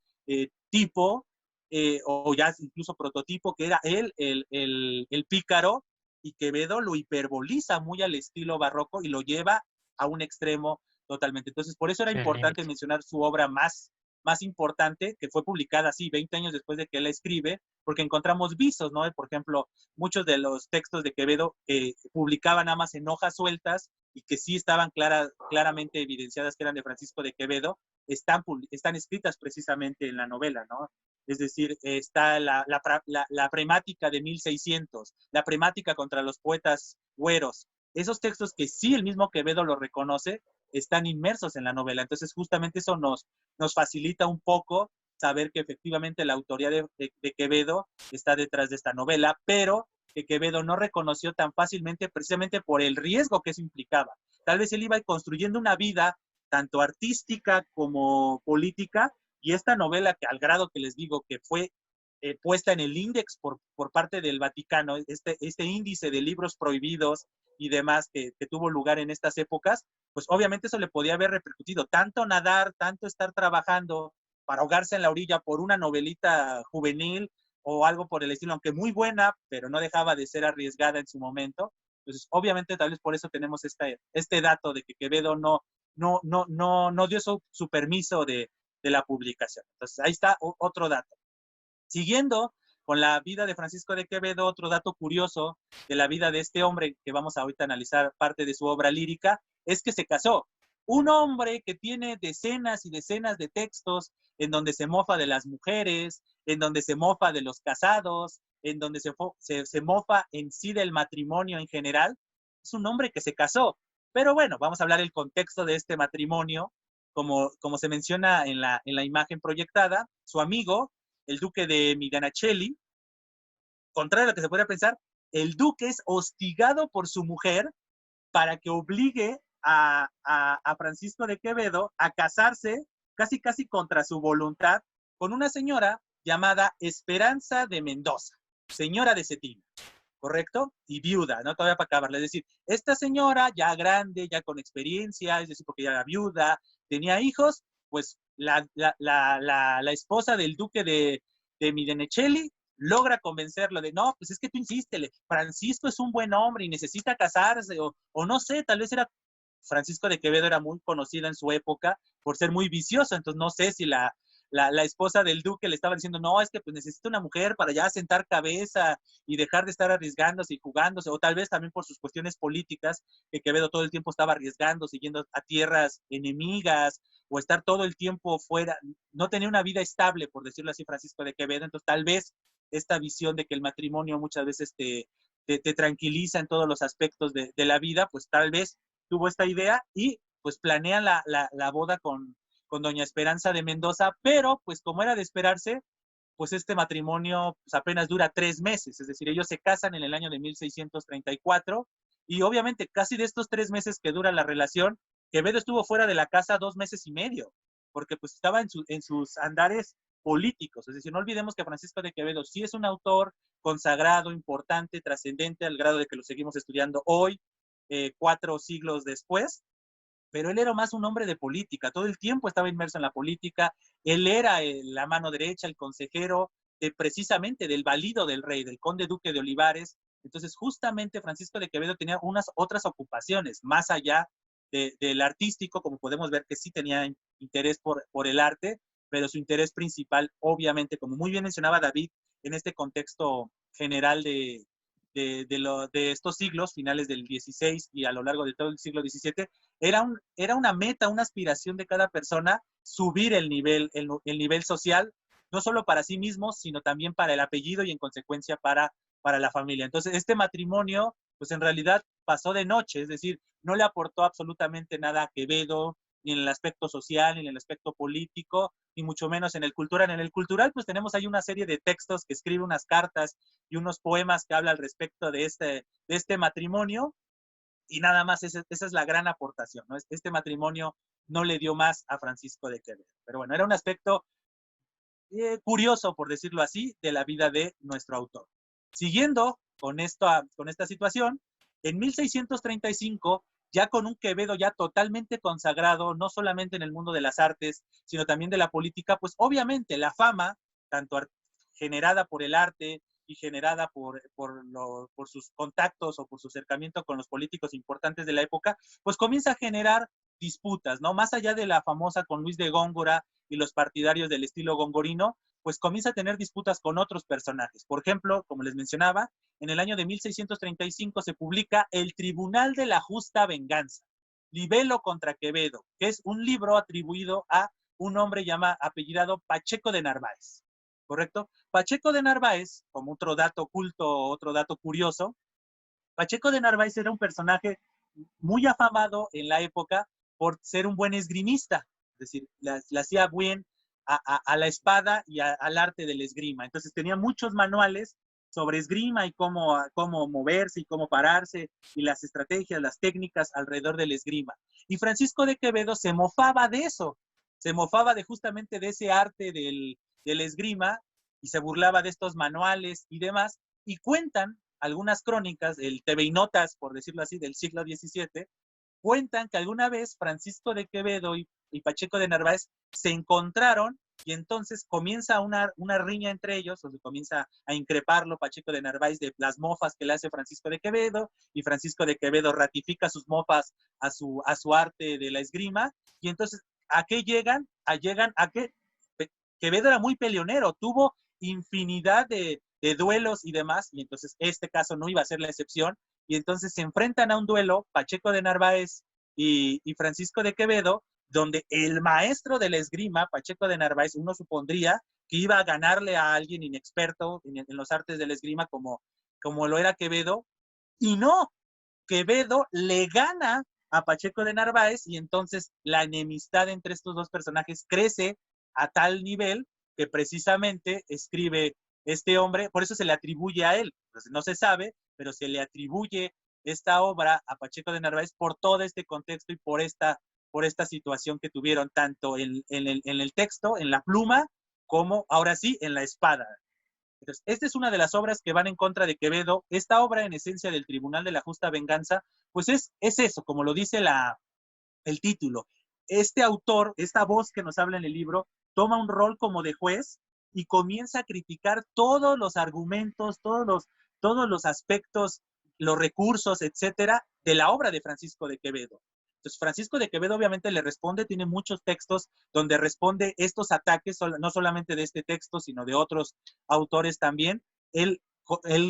tipo, o ya incluso prototipo, que era él, el pícaro, y Quevedo lo hiperboliza muy al estilo barroco y lo lleva a un extremo totalmente. Entonces, por eso era importante mencionar su obra más importante, que fue publicada así 20 años después de que él la escribe, porque encontramos visos, ¿no? Por ejemplo, muchos de los textos de Quevedo publicaban nada más en hojas sueltas y que sí estaban claramente evidenciadas que eran de Francisco de Quevedo, están escritas precisamente en la novela, ¿no? Es decir, está la premática de 1600, la premática contra los poetas güeros. Esos textos que sí el mismo Quevedo lo reconoce, están inmersos en la novela. Entonces, justamente eso nos facilita un poco saber que efectivamente la autoría de Quevedo está detrás de esta novela, pero que Quevedo no reconoció tan fácilmente precisamente por el riesgo que eso implicaba. Tal vez él iba construyendo una vida tanto artística como política, y esta novela, que al grado que les digo que fue puesta en el índice por parte del Vaticano, este índice de libros prohibidos y demás que tuvo lugar en estas épocas, pues obviamente eso le podía haber repercutido. Tanto nadar, tanto estar trabajando para ahogarse en la orilla por una novelita juvenil o algo por el estilo, aunque muy buena, pero no dejaba de ser arriesgada en su momento. Entonces, obviamente, tal vez por eso tenemos este dato de que Quevedo no dio su permiso de la publicación. Entonces, ahí está otro dato. Siguiendo con la vida de Francisco de Quevedo, otro dato curioso de la vida de este hombre, que vamos ahorita a analizar parte de su obra lírica, es que se casó. Un hombre que tiene decenas y decenas de textos en donde se mofa de las mujeres, en donde se mofa de los casados, en donde se mofa en sí del matrimonio en general, es un hombre que se casó. Pero bueno, vamos a hablar del contexto de este matrimonio. Como se menciona en la imagen proyectada, su amigo, el duque de Midanacelli, contrario a lo que se podría pensar, el duque es hostigado por su mujer para que obligue a Francisco de Quevedo a casarse casi casi contra su voluntad con una señora llamada Esperanza de Mendoza, señora de Cetina, ¿correcto? Y viuda, ¿no? Todavía para acabarle. Es decir, esta señora ya grande, ya con experiencia, es decir, porque ya era viuda, tenía hijos, pues la esposa del duque de Midanacelli logra convencerlo de, no, pues es que tú insístele, Francisco es un buen hombre y necesita casarse, o no sé, tal vez Francisco de Quevedo era muy conocido en su época por ser muy vicioso, entonces no sé si la esposa del duque le estaba diciendo, no, es que pues necesita una mujer para ya sentar cabeza y dejar de estar arriesgándose y jugándose, o tal vez también por sus cuestiones políticas, que Quevedo todo el tiempo estaba arriesgando, siguiendo a tierras enemigas, o estar todo el tiempo fuera, no tenía una vida estable, por decirlo así, Francisco de Quevedo. Entonces tal vez esta visión de que el matrimonio muchas veces te tranquiliza en todos los aspectos de la vida, pues tal vez tuvo esta idea y pues planean la boda con doña Esperanza de Mendoza, pero pues como era de esperarse, pues este matrimonio pues, apenas dura 3 meses, es decir, ellos se casan en el año de 1634 y obviamente casi de estos 3 meses que dura la relación, Quevedo estuvo fuera de la casa 2 meses y medio, porque pues estaba en sus andares políticos, es decir, no olvidemos que Francisco de Quevedo sí es un autor consagrado, importante, trascendente, al grado de que lo seguimos estudiando hoy, 4 siglos después, pero él era más un hombre de política, todo el tiempo estaba inmerso en la política, él era la mano derecha, el consejero precisamente del valido del rey, del conde duque de Olivares. Entonces, justamente Francisco de Quevedo tenía unas otras ocupaciones, más allá del artístico, como podemos ver que sí tenía interés por el arte, pero su interés principal, obviamente, como muy bien mencionaba David, en este contexto general de estos siglos, finales del XVI y a lo largo de todo el siglo XVII, era una meta, una aspiración de cada persona subir el nivel social, no solo para sí mismos, sino también para el apellido y en consecuencia para la familia. Entonces, este matrimonio, pues en realidad pasó de noche, es decir, no le aportó absolutamente nada a Quevedo, ni en el aspecto social, ni en el aspecto político, ni mucho menos en el cultural. En el cultural, pues tenemos ahí una serie de textos que escribe unas cartas y unos poemas que habla al respecto de este matrimonio, y nada más esa es la gran aportación, ¿no? Este matrimonio no le dio más a Francisco de Quevedo. Pero bueno, era un aspecto curioso, por decirlo así, de la vida de nuestro autor. Siguiendo con esta situación, en 1635, ya con un Quevedo ya totalmente consagrado, no solamente en el mundo de las artes, sino también de la política, pues obviamente la fama, tanto generada por el arte y generada por sus contactos o por su acercamiento con los políticos importantes de la época, pues comienza a generar disputas, ¿no? Más allá de la famosa con Luis de Góngora y los partidarios del estilo gongorino, pues comienza a tener disputas con otros personajes. Por ejemplo, como les mencionaba, en el año de 1635 se publica El Tribunal de la Justa Venganza, libelo contra Quevedo, que es un libro atribuido a un hombre apellidado Pacheco de Narváez, ¿correcto? Pacheco de Narváez, como otro dato oculto, otro dato curioso, Pacheco de Narváez era un personaje muy afamado en la época por ser un buen esgrimista, es decir, le hacía bien a la espada y al arte del esgrima. Entonces tenía muchos manuales sobre esgrima y cómo moverse y cómo pararse y las estrategias, las técnicas alrededor del esgrima. Y Francisco de Quevedo se mofaba de eso, se mofaba justamente de ese arte del esgrima y se burlaba de estos manuales y demás. Y cuentan algunas crónicas, el TV y Notas, por decirlo así, del siglo XVII, cuentan que alguna vez Francisco de Quevedo y Pacheco de Narváez se encontraron y entonces comienza una riña entre ellos, o se comienza a increparlo Pacheco de Narváez de las mofas que le hace Francisco de Quevedo, y Francisco de Quevedo ratifica sus mofas a su arte de la esgrima, y entonces, ¿a qué llegan? Llegan a que Quevedo era muy peleonero, tuvo infinidad de duelos y demás, y entonces este caso no iba a ser la excepción, y entonces se enfrentan a un duelo, Pacheco de Narváez y Francisco de Quevedo, donde el maestro de la esgrima, Pacheco de Narváez, uno supondría que iba a ganarle a alguien inexperto en los artes de la esgrima como lo era Quevedo, y no, Quevedo le gana a Pacheco de Narváez y entonces la enemistad entre estos dos personajes crece a tal nivel que precisamente escribe este hombre, por eso se le atribuye a él, pues no se sabe, pero se le atribuye esta obra a Pacheco de Narváez por todo este contexto y por esta situación que tuvieron tanto en el texto, en la pluma, como ahora sí en la espada. Entonces, esta es una de las obras que van en contra de Quevedo. Esta obra, en esencia, del Tribunal de la Justa Venganza, pues es eso, como lo dice el título. Este autor, esta voz que nos habla en el libro, toma un rol como de juez y comienza a criticar todos los argumentos, todos los aspectos, los recursos, etcétera, de la obra de Francisco de Quevedo. Entonces, Francisco de Quevedo obviamente le responde, tiene muchos textos donde responde estos ataques, no solamente de este texto, sino de otros autores también. Él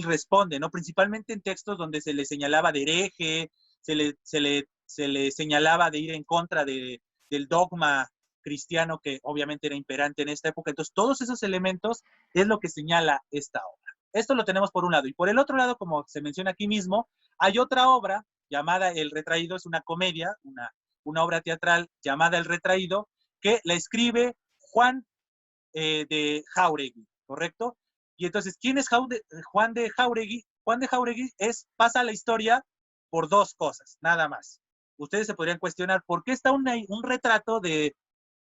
responde, ¿no? Principalmente en textos donde se le señalaba de hereje, se le señalaba de ir en contra del dogma cristiano que obviamente era imperante en esta época. Entonces, todos esos elementos es lo que señala esta obra. Esto lo tenemos por un lado. Y por el otro lado, como se menciona aquí mismo, hay otra obra llamada El Retraído, es una comedia, una obra teatral llamada El Retraído, que la escribe Juan de Jáuregui, ¿correcto? Y entonces, ¿quién es Juan de Jáuregui? Juan de Jáuregui pasa la historia por dos cosas, nada más. Ustedes se podrían cuestionar, ¿por qué está un retrato de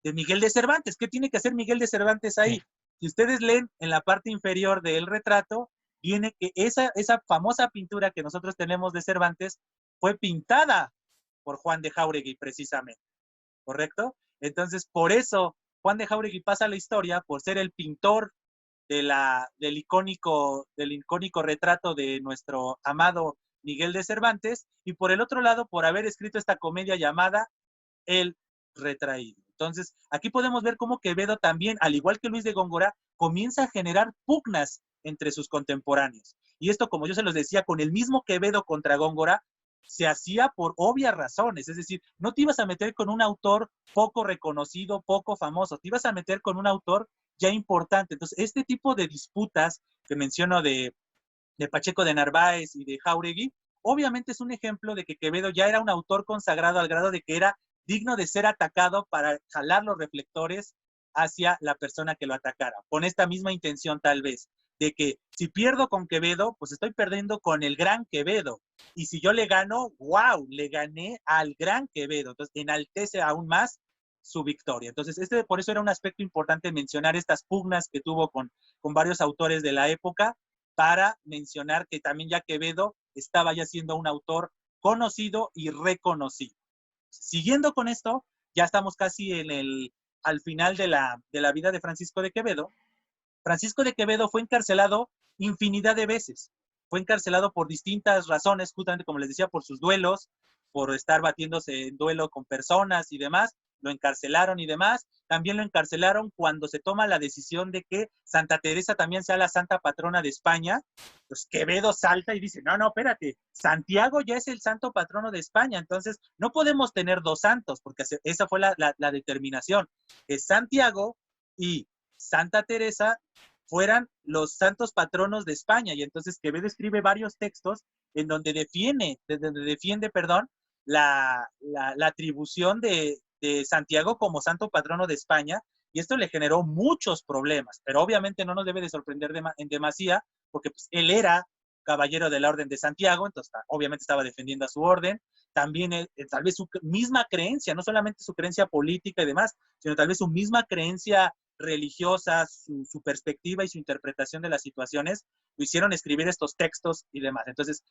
Miguel de Cervantes? ¿Qué tiene que hacer Miguel de Cervantes ahí? Sí. Si ustedes leen en la parte inferior del retrato, viene que esa famosa pintura que nosotros tenemos de Cervantes fue pintada por Juan de Jáuregui precisamente, ¿correcto? Entonces, por eso Juan de Jáuregui pasa la historia por ser el pintor del icónico retrato de nuestro amado Miguel de Cervantes, y por el otro lado, por haber escrito esta comedia llamada El Retraído. Entonces, aquí podemos ver cómo Quevedo también, al igual que Luis de Góngora, comienza a generar pugnas entre sus contemporáneos. Y esto, como yo se los decía, con el mismo Quevedo contra Góngora, se hacía por obvias razones. Es decir, no te ibas a meter con un autor poco reconocido, poco famoso, te ibas a meter con un autor ya importante. Entonces, este tipo de disputas que menciono de Pacheco de Narváez y de Jáuregui, obviamente es un ejemplo de que Quevedo ya era un autor consagrado al grado de que era digno de ser atacado para jalar los reflectores hacia la persona que lo atacara, con esta misma intención tal vez, de que si pierdo con Quevedo, pues estoy perdiendo con el gran Quevedo, y si yo le gano, wow, le gané al gran Quevedo, entonces enaltece aún más su victoria. Entonces, por eso era un aspecto importante mencionar estas pugnas que tuvo con varios autores de la época, para mencionar que también ya Quevedo estaba ya siendo un autor conocido y reconocido. Siguiendo con esto, ya estamos casi al final de la vida de Francisco de Quevedo. Francisco de Quevedo fue encarcelado infinidad de veces. Fue encarcelado por distintas razones, justamente como les decía, por sus duelos, por estar batiéndose en duelo con personas y demás. Lo encarcelaron y demás. También lo encarcelaron cuando se toma la decisión de que Santa Teresa también sea la santa patrona de España. Pues Quevedo salta y dice, no, no, espérate, Santiago ya es el santo patrono de España, entonces no podemos tener dos santos, porque esa fue la determinación. Es Santiago y Santa Teresa fueran los santos patronos de España. Y entonces Quevedo escribe varios textos en donde defiende, perdón, la atribución de Santiago como santo patrono de España, y esto le generó muchos problemas, pero obviamente no nos debe de sorprender en demasía, porque pues, él era caballero de la Orden de Santiago, entonces obviamente estaba defendiendo a su orden, también tal vez su misma creencia, no solamente su creencia política y demás, sino tal vez su misma creencia religiosa, su perspectiva y su interpretación de las situaciones, lo hicieron escribir estos textos y demás. Entonces,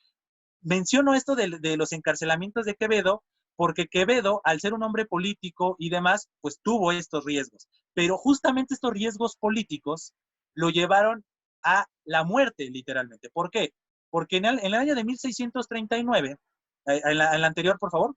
menciono esto de los encarcelamientos de Quevedo, porque Quevedo, al ser un hombre político y demás, pues tuvo estos riesgos. Pero justamente estos riesgos políticos lo llevaron a la muerte, literalmente. ¿Por qué? Porque en el año de 1639, en la anterior, por favor,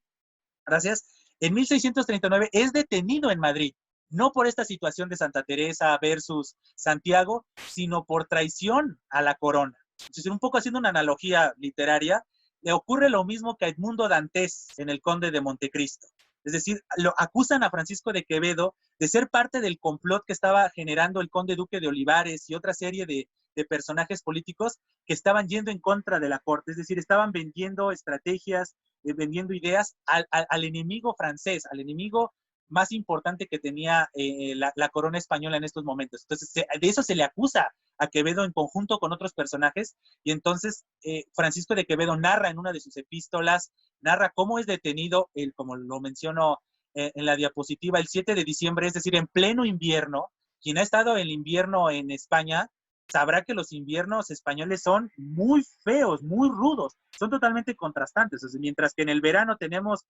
gracias, en 1639 es detenido en Madrid, no por esta situación de Santa Teresa versus Santiago, sino por traición a la corona. Entonces, un poco haciendo una analogía literaria, le ocurre lo mismo que a Edmundo Dantes en El Conde de Montecristo. Es decir, lo acusan a Francisco de Quevedo de ser parte del complot que estaba generando el conde duque de Olivares y otra serie de personajes políticos que estaban yendo en contra de la corte, es decir, estaban vendiendo estrategias, vendiendo ideas al enemigo francés, al enemigo más importante que tenía la corona española en estos momentos. Entonces, de eso se le acusa a Quevedo en conjunto con otros personajes, y entonces Francisco de Quevedo narra en una de sus epístolas, narra cómo es detenido, como lo menciono en la diapositiva, el 7 de diciembre, es decir, en pleno invierno. Quien ha estado en el invierno en España sabrá que los inviernos españoles son muy feos, muy rudos, son totalmente contrastantes. O sea, mientras que en el verano tenemos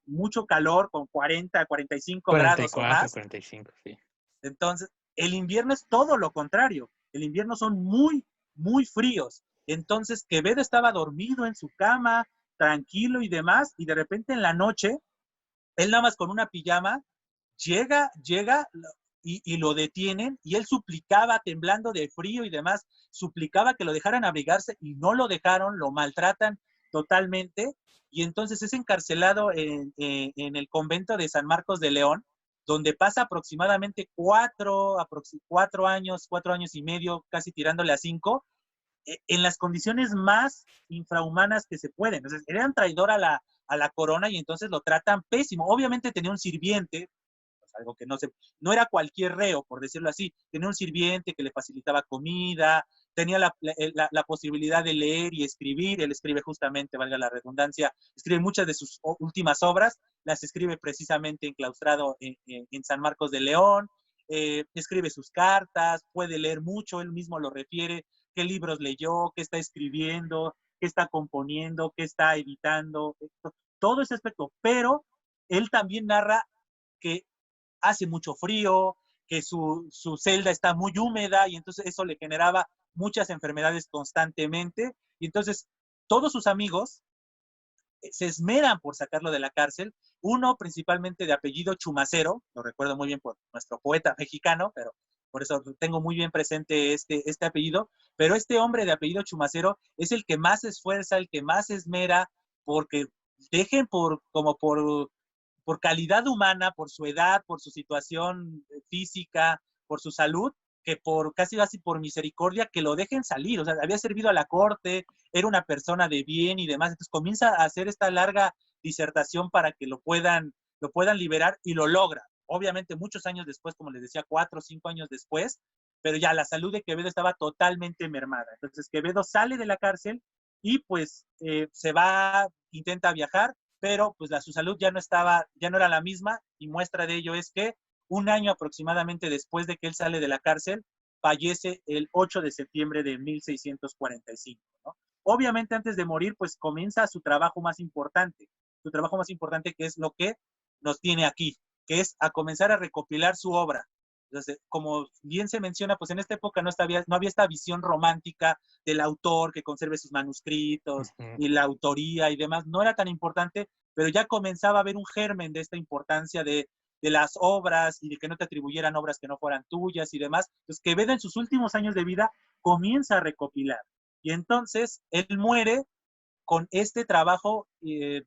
mucho calor con 40, 45 grados o 44, más, 45, sí. entonces el invierno es todo lo contrario. El invierno son muy, muy fríos. Entonces Quevedo estaba dormido en su cama, tranquilo y demás, y de repente en la noche, él nada más con una pijama, llega y lo detienen, y él suplicaba, temblando de frío y demás, suplicaba que lo dejaran abrigarse, y no lo dejaron, lo maltratan totalmente, y entonces es encarcelado en el convento de San Marcos de León, donde pasa aproximadamente 4 años y medio, casi tirándole a 5, en las condiciones más infrahumanas que se pueden. Entonces, era un traidor a la corona, y entonces lo tratan pésimo. Obviamente tenía un sirviente, algo que no era cualquier reo, por decirlo así. Tenía un sirviente que le facilitaba comida, tenía la posibilidad de leer y escribir. Él escribe justamente, valga la redundancia, escribe muchas de sus últimas obras, las escribe precisamente enclaustrado en San Marcos de León. Escribe sus cartas, puede leer mucho, él mismo lo refiere, qué libros leyó, qué está escribiendo, qué está componiendo, qué está editando, todo ese aspecto. Pero él también narra que hace mucho frío, que su celda está muy húmeda y entonces eso le generaba muchas enfermedades constantemente. Y entonces todos sus amigos se esmeran por sacarlo de la cárcel. Uno principalmente de apellido Chumacero, lo recuerdo muy bien por nuestro poeta mexicano, pero por eso tengo muy bien presente este apellido. Pero este hombre de apellido Chumacero es el que más se esfuerza, el que más se esmera, porque dejen por calidad humana, por su edad, por su situación física, por su salud, que por casi por misericordia, que lo dejen salir. O sea, había servido a la corte, era una persona de bien y demás. Entonces comienza a hacer esta larga disertación para que lo puedan liberar y lo logra. Obviamente muchos años después, como les decía, 4 o 5 años después, pero ya la salud de Quevedo estaba totalmente mermada. Entonces Quevedo sale de la cárcel y pues se va, intenta viajar, pero pues su salud ya no era la misma, y muestra de ello es que un año aproximadamente después de que él sale de la cárcel, fallece el 8 de septiembre de 1645, ¿no? Obviamente antes de morir, pues comienza su trabajo más importante que es lo que nos tiene aquí, que es a comenzar a recopilar su obra. Entonces, como bien se menciona, pues en esta época no había esta visión romántica del autor que conserve sus manuscritos y la autoría y demás, no era tan importante, pero ya comenzaba a haber un germen de esta importancia de las obras y de que no te atribuyeran obras que no fueran tuyas y demás. Entonces, Quevedo en sus últimos años de vida comienza a recopilar. Y entonces él muere con este trabajo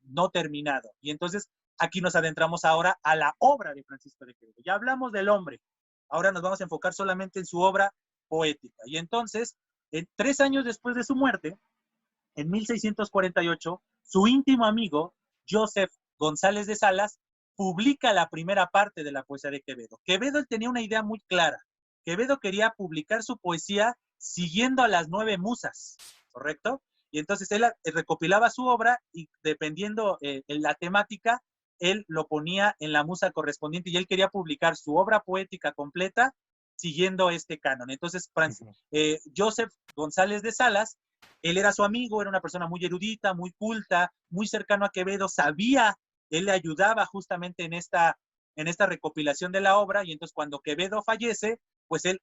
no terminado. Y entonces aquí nos adentramos ahora a la obra de Francisco de Quevedo. Ya hablamos del hombre, ahora nos vamos a enfocar solamente en su obra poética. Y entonces, 3 años después de su muerte, en 1648, su íntimo amigo, Joseph González de Salas, publica la primera parte de la poesía de Quevedo. Quevedo tenía una idea muy clara. Quevedo quería publicar su poesía siguiendo a las 9 musas, ¿correcto? Y entonces él recopilaba su obra y dependiendo la temática, él lo ponía en la musa correspondiente y él quería publicar su obra poética completa siguiendo este canon. Entonces, Joseph González de Salas, él era su amigo, era una persona muy erudita, muy culta, muy cercano a Quevedo, él le ayudaba justamente en esta recopilación de la obra, y entonces cuando Quevedo fallece, pues él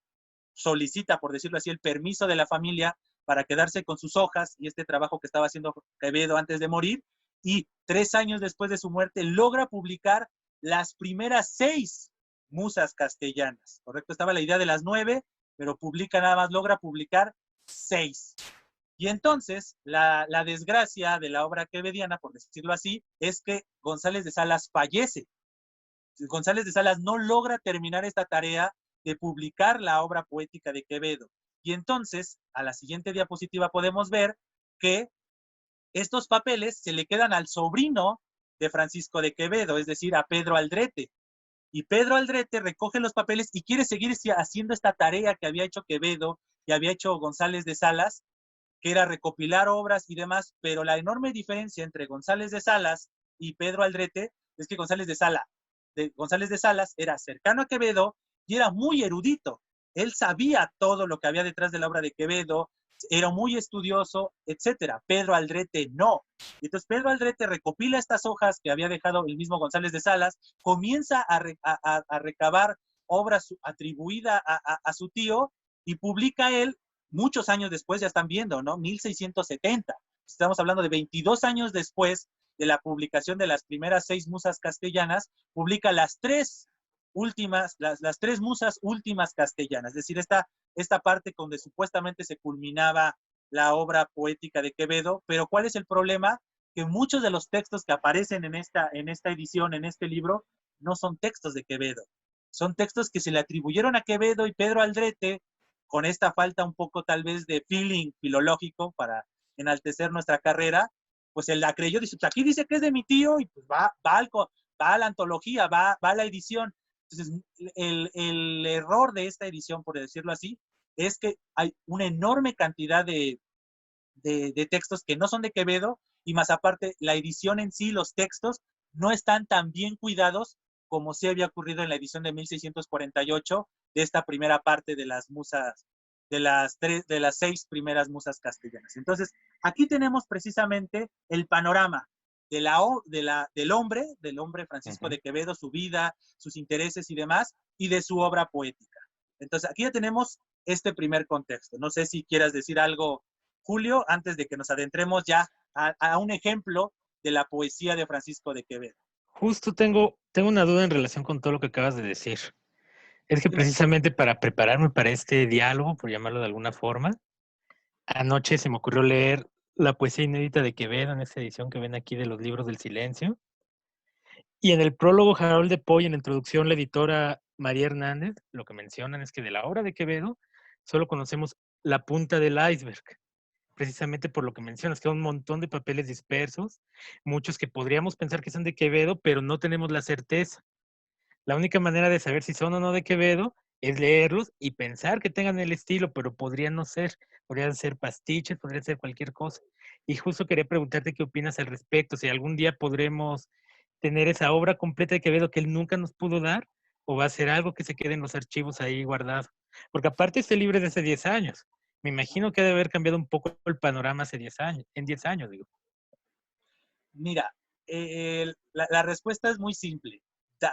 solicita, por decirlo así, el permiso de la familia para quedarse con sus hojas y este trabajo que estaba haciendo Quevedo antes de morir, y 3 años después de su muerte logra publicar las primeras 6 musas castellanas, ¿correcto? Estaba la idea de las 9, pero logra publicar 6. Y entonces, la desgracia de la obra quevediana, por decirlo así, es que González de Salas fallece. González de Salas no logra terminar esta tarea de publicar la obra poética de Quevedo. Y entonces, a la siguiente diapositiva podemos ver que estos papeles se le quedan al sobrino de Francisco de Quevedo, es decir, a Pedro Aldrete. Y Pedro Aldrete recoge los papeles y quiere seguir haciendo esta tarea que había hecho Quevedo y había hecho González de Salas, que era recopilar obras y demás, pero la enorme diferencia entre González de Salas y Pedro Aldrete es que González de Salas era cercano a Quevedo y era muy erudito. Él sabía todo lo que había detrás de la obra de Quevedo, era muy estudioso, etcétera. Pedro Aldrete no. Y entonces Pedro Aldrete recopila estas hojas que había dejado el mismo González de Salas, comienza a recabar obras atribuidas a su tío y publica él muchos años después, ya están viendo, ¿no? 1670. Estamos hablando de 22 años después de la publicación de las primeras 6 musas castellanas, publica las 3 últimas, las 3 musas últimas castellanas, es decir, esta parte donde supuestamente se culminaba la obra poética de Quevedo. Pero ¿cuál es el problema? Que muchos de los textos que aparecen en esta edición, en este libro, no son textos de Quevedo. Son textos que se le atribuyeron a Quevedo y Pedro Aldrete, con esta falta un poco tal vez de feeling filológico para enaltecer nuestra carrera, pues él la creyó, dice, pues aquí dice que es de mi tío, y pues va a la antología, va a la edición. Entonces, el error de esta edición, por decirlo así, es que hay una enorme cantidad de textos que no son de Quevedo, y más aparte, la edición en sí, los textos, no están tan bien cuidados como se había ocurrido en la edición de 1648 de esta primera parte de las musas, de las 6 primeras musas castellanas. Entonces, aquí tenemos precisamente el panorama del hombre Francisco de Quevedo, su vida, sus intereses y demás, y de su obra poética. Entonces, aquí ya tenemos este primer contexto. No sé si quieras decir algo, Julio, antes de que nos adentremos ya a un ejemplo de la poesía de Francisco de Quevedo. Justo tengo una duda en relación con todo lo que acabas de decir. Es que Dime. precisamente para prepararme para este diálogo, por llamarlo de alguna forma, anoche se me ocurrió leer la poesía inédita de Quevedo en esta edición que ven aquí de los libros del silencio. Y en el prólogo, Harold de Poy, en la introducción, la editora María Hernández, lo que mencionan es que de la obra de Quevedo solo conocemos la punta del iceberg, precisamente por lo que mencionas, que hay un montón de papeles dispersos, muchos que podríamos pensar que son de Quevedo, pero no tenemos la certeza. La única manera de saber si son o no de Quevedo es leerlos y pensar que tengan el estilo, pero podrían ser pastiches, podrían ser cualquier cosa. Y justo quería preguntarte qué opinas al respecto, si algún día podremos tener esa obra completa de Quevedo que él nunca nos pudo dar, o va a ser algo que se quede en los archivos ahí guardado. Porque aparte este libro es de hace 10 años. Me imagino que debe haber cambiado un poco el panorama hace 10 años, en 10 años, digo. Mira, la respuesta es muy simple.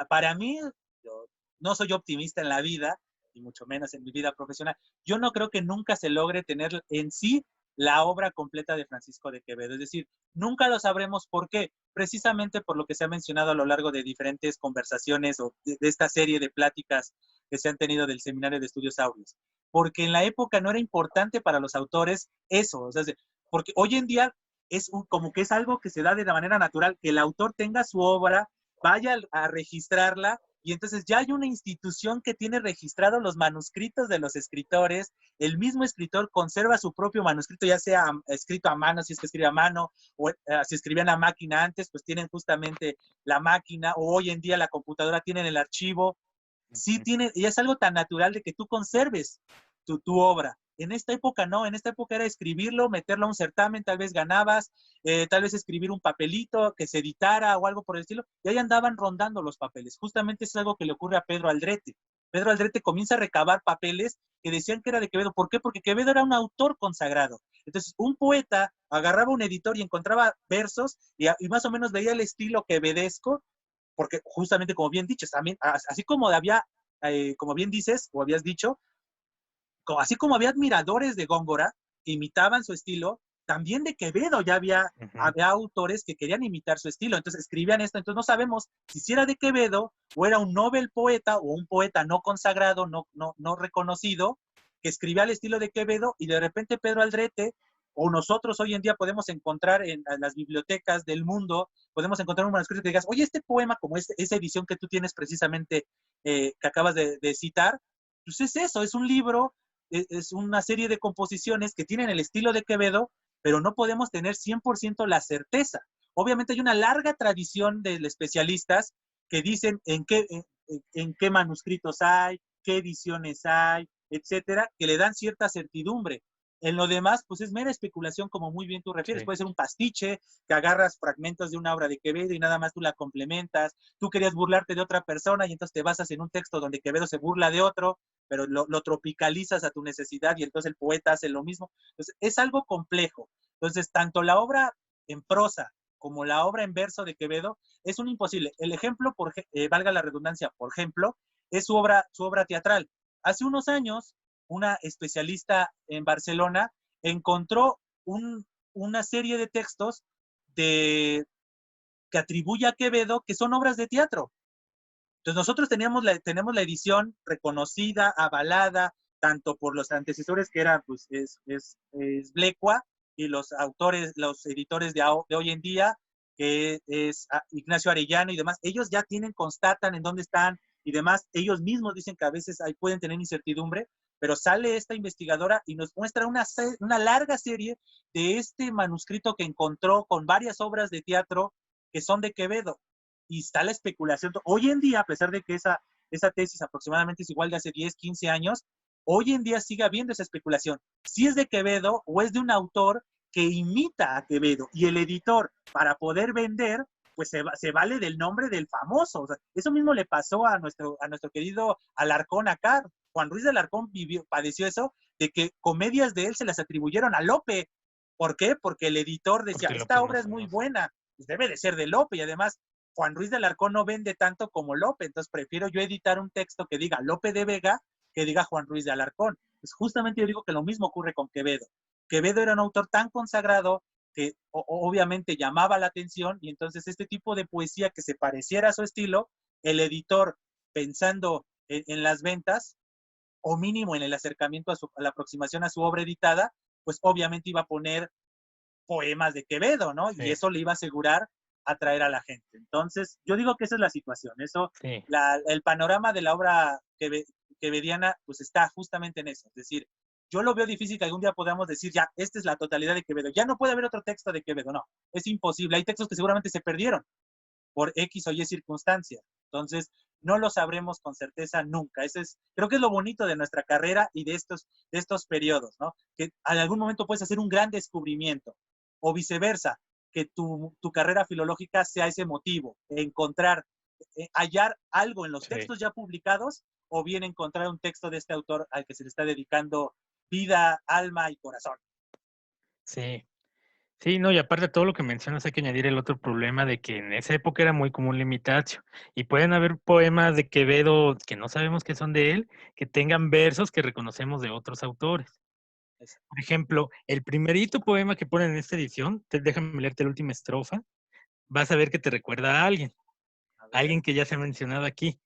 Para mí, yo no soy optimista en la vida, y mucho menos en mi vida profesional. Yo no creo que nunca se logre tener en sí la obra completa de Francisco de Quevedo. Es decir, nunca lo sabremos por qué. Precisamente por lo que se ha mencionado a lo largo de diferentes conversaciones o de esta serie de pláticas que se han tenido del Seminario de Estudios Áureos. Porque en la época no era importante para los autores eso. O sea, porque hoy en día como que es algo que se da de la manera natural, que el autor tenga su obra, vaya a registrarla, y entonces ya hay una institución que tiene registrados los manuscritos de los escritores, el mismo escritor conserva su propio manuscrito, ya sea escrito a mano, si es que escribe a mano, o si escribían a máquina antes, pues tienen justamente la máquina, o hoy en día la computadora tienen el archivo, sí tiene, y es algo tan natural de que tú conserves tu obra. En esta época no, en esta época era escribirlo, meterlo a un certamen, tal vez ganabas, tal vez escribir un papelito que se editara o algo por el estilo, y ahí andaban rondando los papeles. Justamente es algo que le ocurre a Pedro Aldrete. Pedro Aldrete comienza a recabar papeles que decían que era de Quevedo. ¿Por qué? Porque Quevedo era un autor consagrado. Entonces, un poeta agarraba un editor y encontraba versos y más o menos veía el estilo quevedesco, porque justamente como bien dicho, también, así como había, como bien dices, o habías dicho, así como había admiradores de Góngora que imitaban su estilo, también de Quevedo ya había autores que querían imitar su estilo, entonces escribían esto, entonces no sabemos si era de Quevedo o era un novel poeta o un poeta no consagrado, no reconocido, que escribía al estilo de Quevedo, y de repente Pedro Aldrete o nosotros hoy en día podemos encontrar en las bibliotecas del mundo, podemos encontrar un manuscrito que digas, oye, este poema, como esa edición que tú tienes precisamente, que acabas de citar, pues es eso, es un libro, es una serie de composiciones que tienen el estilo de Quevedo, pero no podemos tener 100% la certeza. Obviamente hay una larga tradición de especialistas que dicen en qué manuscritos hay, qué ediciones hay, etcétera, que le dan cierta certidumbre. En lo demás, pues es mera especulación, como muy bien tú refieres. Sí. Puede ser un pastiche, que agarras fragmentos de una obra de Quevedo y nada más tú la complementas. Tú querías burlarte de otra persona y entonces te basas en un texto donde Quevedo se burla de otro, pero lo tropicalizas a tu necesidad y entonces el poeta hace lo mismo. Entonces, es algo complejo. Entonces, tanto la obra en prosa como la obra en verso de Quevedo es un imposible. El ejemplo, valga la redundancia, por ejemplo, es su obra teatral. Hace unos años, una especialista en Barcelona encontró una serie de textos que atribuye a Quevedo que son obras de teatro. Entonces nosotros tenemos la edición reconocida, avalada, tanto por los antecesores que eran, pues, es Blecua, y los autores, los editores de hoy en día, que es Ignacio Arellano y demás. Ellos ya constatan en dónde están y demás. Ellos mismos dicen que a veces pueden tener incertidumbre, pero sale esta investigadora y nos muestra una larga serie de este manuscrito que encontró con varias obras de teatro que son de Quevedo. Y está la especulación. Hoy en día, a pesar de que esa tesis aproximadamente es igual de hace 10, 15 años, hoy en día sigue habiendo esa especulación. Si es de Quevedo o es de un autor que imita a Quevedo, y el editor, para poder vender, pues se vale del nombre del famoso. O sea, eso mismo le pasó a nuestro querido Alarcón acá. Juan Ruiz de Alarcón padeció eso, de que comedias de él se las atribuyeron a Lope. ¿Por qué? Porque el editor decía, esta obra es muy buena, pues debe de ser de Lope, y además Juan Ruiz de Alarcón no vende tanto como Lope, entonces prefiero yo editar un texto que diga Lope de Vega que diga Juan Ruiz de Alarcón. Pues justamente yo digo que lo mismo ocurre con Quevedo. Quevedo era un autor tan consagrado que obviamente llamaba la atención, y entonces este tipo de poesía que se pareciera a su estilo, el editor, pensando en las ventas, o mínimo en el acercamiento a la aproximación a su obra editada, pues obviamente iba a poner poemas de Quevedo, ¿no? Y Sí, eso le iba a asegurar atraer a la gente. Entonces, yo digo que esa es la situación. Eso, sí, el panorama de la obra quevediana, pues está justamente en eso. Es decir, yo lo veo difícil que algún día podamos decir, ya, esta es la totalidad de Quevedo. Ya no puede haber otro texto de Quevedo, no. Es imposible. Hay textos que seguramente se perdieron por X o Y circunstancia. Entonces, no lo sabremos con certeza nunca. Creo que es lo bonito de nuestra carrera y de estos periodos, ¿no? Que en algún momento puedes hacer un gran descubrimiento, o viceversa, que tu carrera filológica sea ese motivo, encontrar, hallar algo en los sí, textos ya publicados, o bien encontrar un texto de este autor al que se le está dedicando vida, alma y corazón. sí. Sí, no, y aparte de todo lo que mencionas, hay que añadir el otro problema de que en esa época era muy común la imitación. Y pueden haber poemas de Quevedo que no sabemos que son de él, que tengan versos que reconocemos de otros autores. Por ejemplo, el primerito poema que ponen en esta edición, déjame leerte la última estrofa, vas a ver que te recuerda A a ver. alguien que ya se ha mencionado aquí.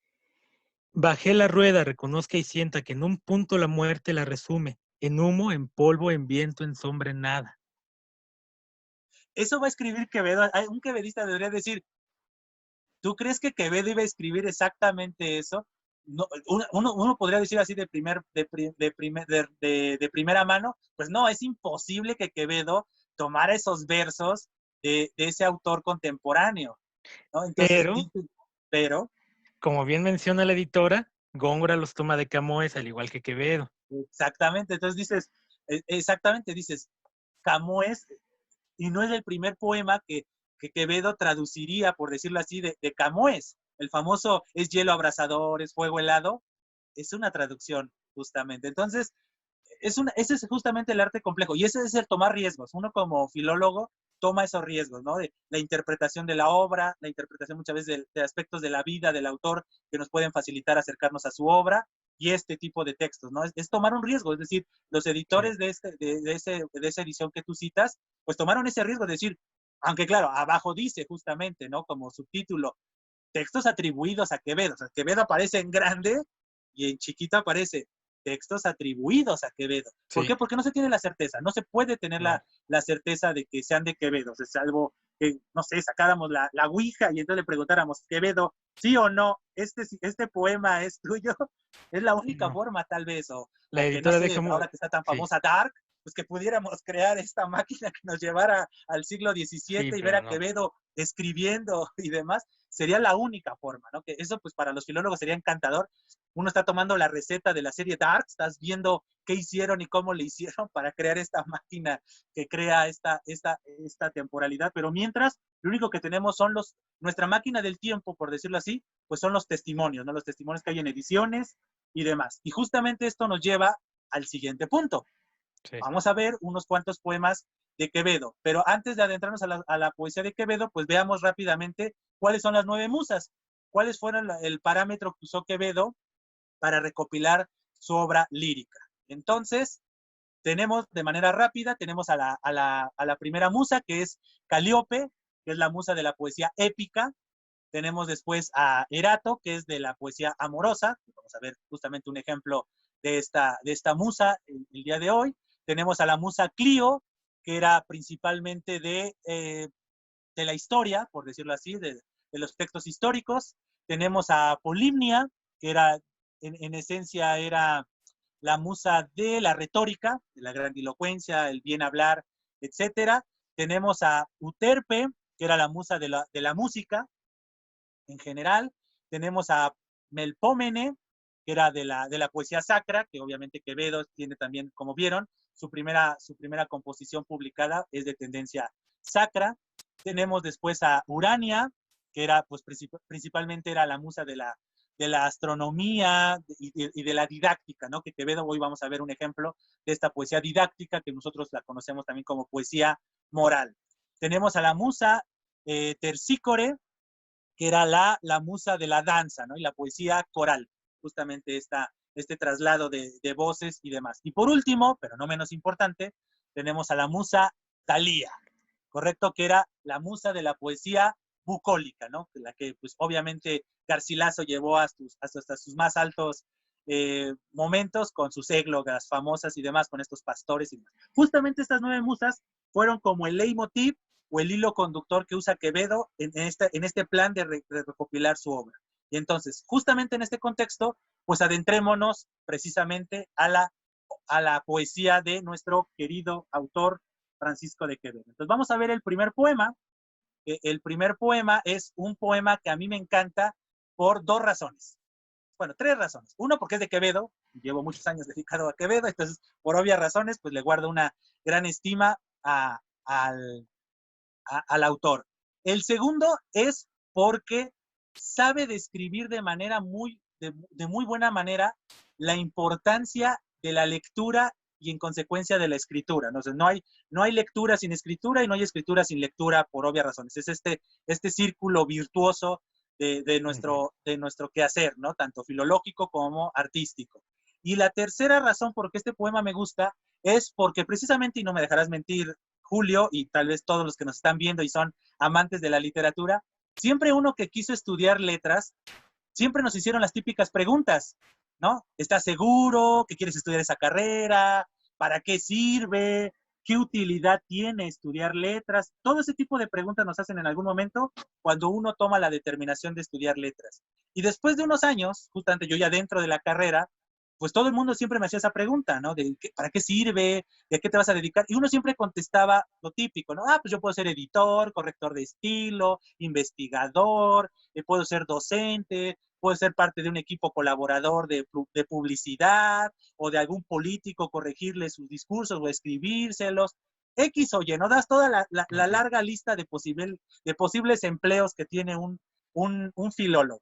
Bajé la rueda, reconozca y sienta que en un punto la muerte la resume, en humo, en polvo, en viento, en sombra, en nada. Eso va a escribir Quevedo. Un quevedista debería decir, ¿tú crees que Quevedo iba a escribir exactamente eso? No, uno podría decir así de primera mano, pues no, es imposible que Quevedo tomara esos versos de ese autor contemporáneo, ¿no? Entonces, Pero pero, como bien menciona la editora, Góngora los toma de Camoes, al igual que Quevedo. exactamente, entonces dices, exactamente, dices, Camoes, y no es el primer poema que Quevedo traduciría, por decirlo así, de Camoes. El famoso es hielo abrasador, es fuego helado, es una traducción, justamente. Entonces, ese es justamente el arte complejo, y ese es el tomar riesgos. Uno como filólogo toma esos riesgos, ¿no? De la interpretación de la obra, la interpretación muchas veces de aspectos de la vida del autor que nos pueden facilitar acercarnos a su obra, y este tipo de textos, ¿no? Es tomar un riesgo, es decir, los Sí, editores de esa edición que tú citas, pues tomaron ese riesgo de decir, aunque claro, abajo dice justamente, ¿no? Como subtítulo, textos atribuidos a Quevedo. O sea, Quevedo aparece en grande y en chiquito aparece textos atribuidos a Quevedo. ¿Por sí, qué? Porque no se tiene la certeza. No se puede tener no. la certeza de que sean de Quevedo. O sea, es algo que, no sé, sacáramos la ouija y entonces le preguntáramos, Quevedo, sí o no, este poema es tuyo. Es la Sí, única no. forma, tal vez, La o que no editora sé, deja muy... ahora que está tan Sí, famosa Dark, pues que pudiéramos crear esta máquina que nos llevara al siglo sí, XVII y ver pero a no. Quevedo escribiendo y demás, sería la única forma, ¿no? Que eso, pues, para los filólogos sería encantador. Uno está tomando la receta de la serie Dark, estás viendo qué hicieron y cómo le hicieron para crear esta máquina que crea esta temporalidad, pero mientras, lo único que tenemos son nuestra máquina del tiempo, por decirlo así, pues son los testimonios, ¿no? Los testimonios que hay en ediciones y demás. Y justamente esto nos lleva al siguiente punto. Sí. Vamos a ver unos cuantos poemas de Quevedo, pero antes de adentrarnos a la poesía de Quevedo, pues veamos rápidamente cuáles son las 9 musas, cuáles fueron el parámetro que usó Quevedo para recopilar su obra lírica. Entonces, tenemos de manera rápida, tenemos a la primera musa, que es Calíope, que es la musa de la poesía épica. Tenemos después a Erato, que es de la poesía amorosa. Vamos a ver justamente un ejemplo de esta musa el día de hoy. Tenemos a la musa Clio, que era principalmente de la historia, por decirlo así, de los textos históricos. Tenemos a Polimnia, que en esencia era la musa de la retórica, de la grandilocuencia, el bien hablar, etcétera. Tenemos a Uterpe, que era la musa de la música en general. Tenemos a Melpómene, que era de la poesía sacra, que obviamente Quevedo tiene también, como vieron, su primera composición publicada es de tendencia sacra. Tenemos después a Urania, que era, pues, principalmente era la musa de la astronomía y de la didáctica, ¿no? Que Quevedo, hoy vamos a ver un ejemplo de esta poesía didáctica, que nosotros la conocemos también como poesía moral. Tenemos a la musa Terpsícore, que era la musa de la danza, ¿no? Y la poesía coral, justamente este traslado de voces y demás. Y por último, pero no menos importante, tenemos a la musa Thalía, ¿correcto? Que era la musa de la poesía bucólica, ¿no? La que, pues, obviamente Garcilaso llevó hasta sus más altos momentos con sus églogas famosas y demás, con estos pastores y demás. Justamente estas 9 musas fueron como el leitmotiv o el hilo conductor que usa Quevedo en este plan de recopilar su obra. Y entonces, justamente en este contexto, pues adentrémonos precisamente a la poesía de nuestro querido autor Francisco de Quevedo. Entonces vamos a ver el primer poema. El primer poema es un poema que a mí me encanta por 2 razones. Bueno, 3 razones. Uno, porque es de Quevedo, llevo muchos años dedicado a Quevedo, entonces por obvias razones, pues le guardo una gran estima al autor. El segundo es porque sabe describir de manera de muy buena manera la importancia de la lectura y en consecuencia de la escritura. ¿No? O sea, no hay lectura sin escritura y no hay escritura sin lectura por obvias razones. Es este círculo virtuoso de nuestro quehacer, ¿no? Tanto filológico como artístico. Y la tercera razón por qué este poema me gusta es porque precisamente, y no me dejarás mentir, Julio, y tal vez todos los que nos están viendo y son amantes de la literatura, siempre uno que quiso estudiar letras, siempre nos hicieron las típicas preguntas, ¿no? ¿Estás seguro que quieres estudiar esa carrera? ¿Para qué sirve? ¿Qué utilidad tiene estudiar letras? Todo ese tipo de preguntas nos hacen en algún momento cuando uno toma la determinación de estudiar letras. Y después de unos años, justamente yo ya dentro de la carrera, pues todo el mundo siempre me hacía esa pregunta, ¿no? ¿Para qué sirve? ¿De qué te vas a dedicar? Y uno siempre contestaba lo típico, ¿no? Pues yo puedo ser editor, corrector de estilo, investigador, puedo ser docente, puedo ser parte de un equipo colaborador de publicidad o de algún político, corregirle sus discursos o escribírselos. X o Y, ¿no? Das toda la larga lista de posibles empleos que tiene un filólogo.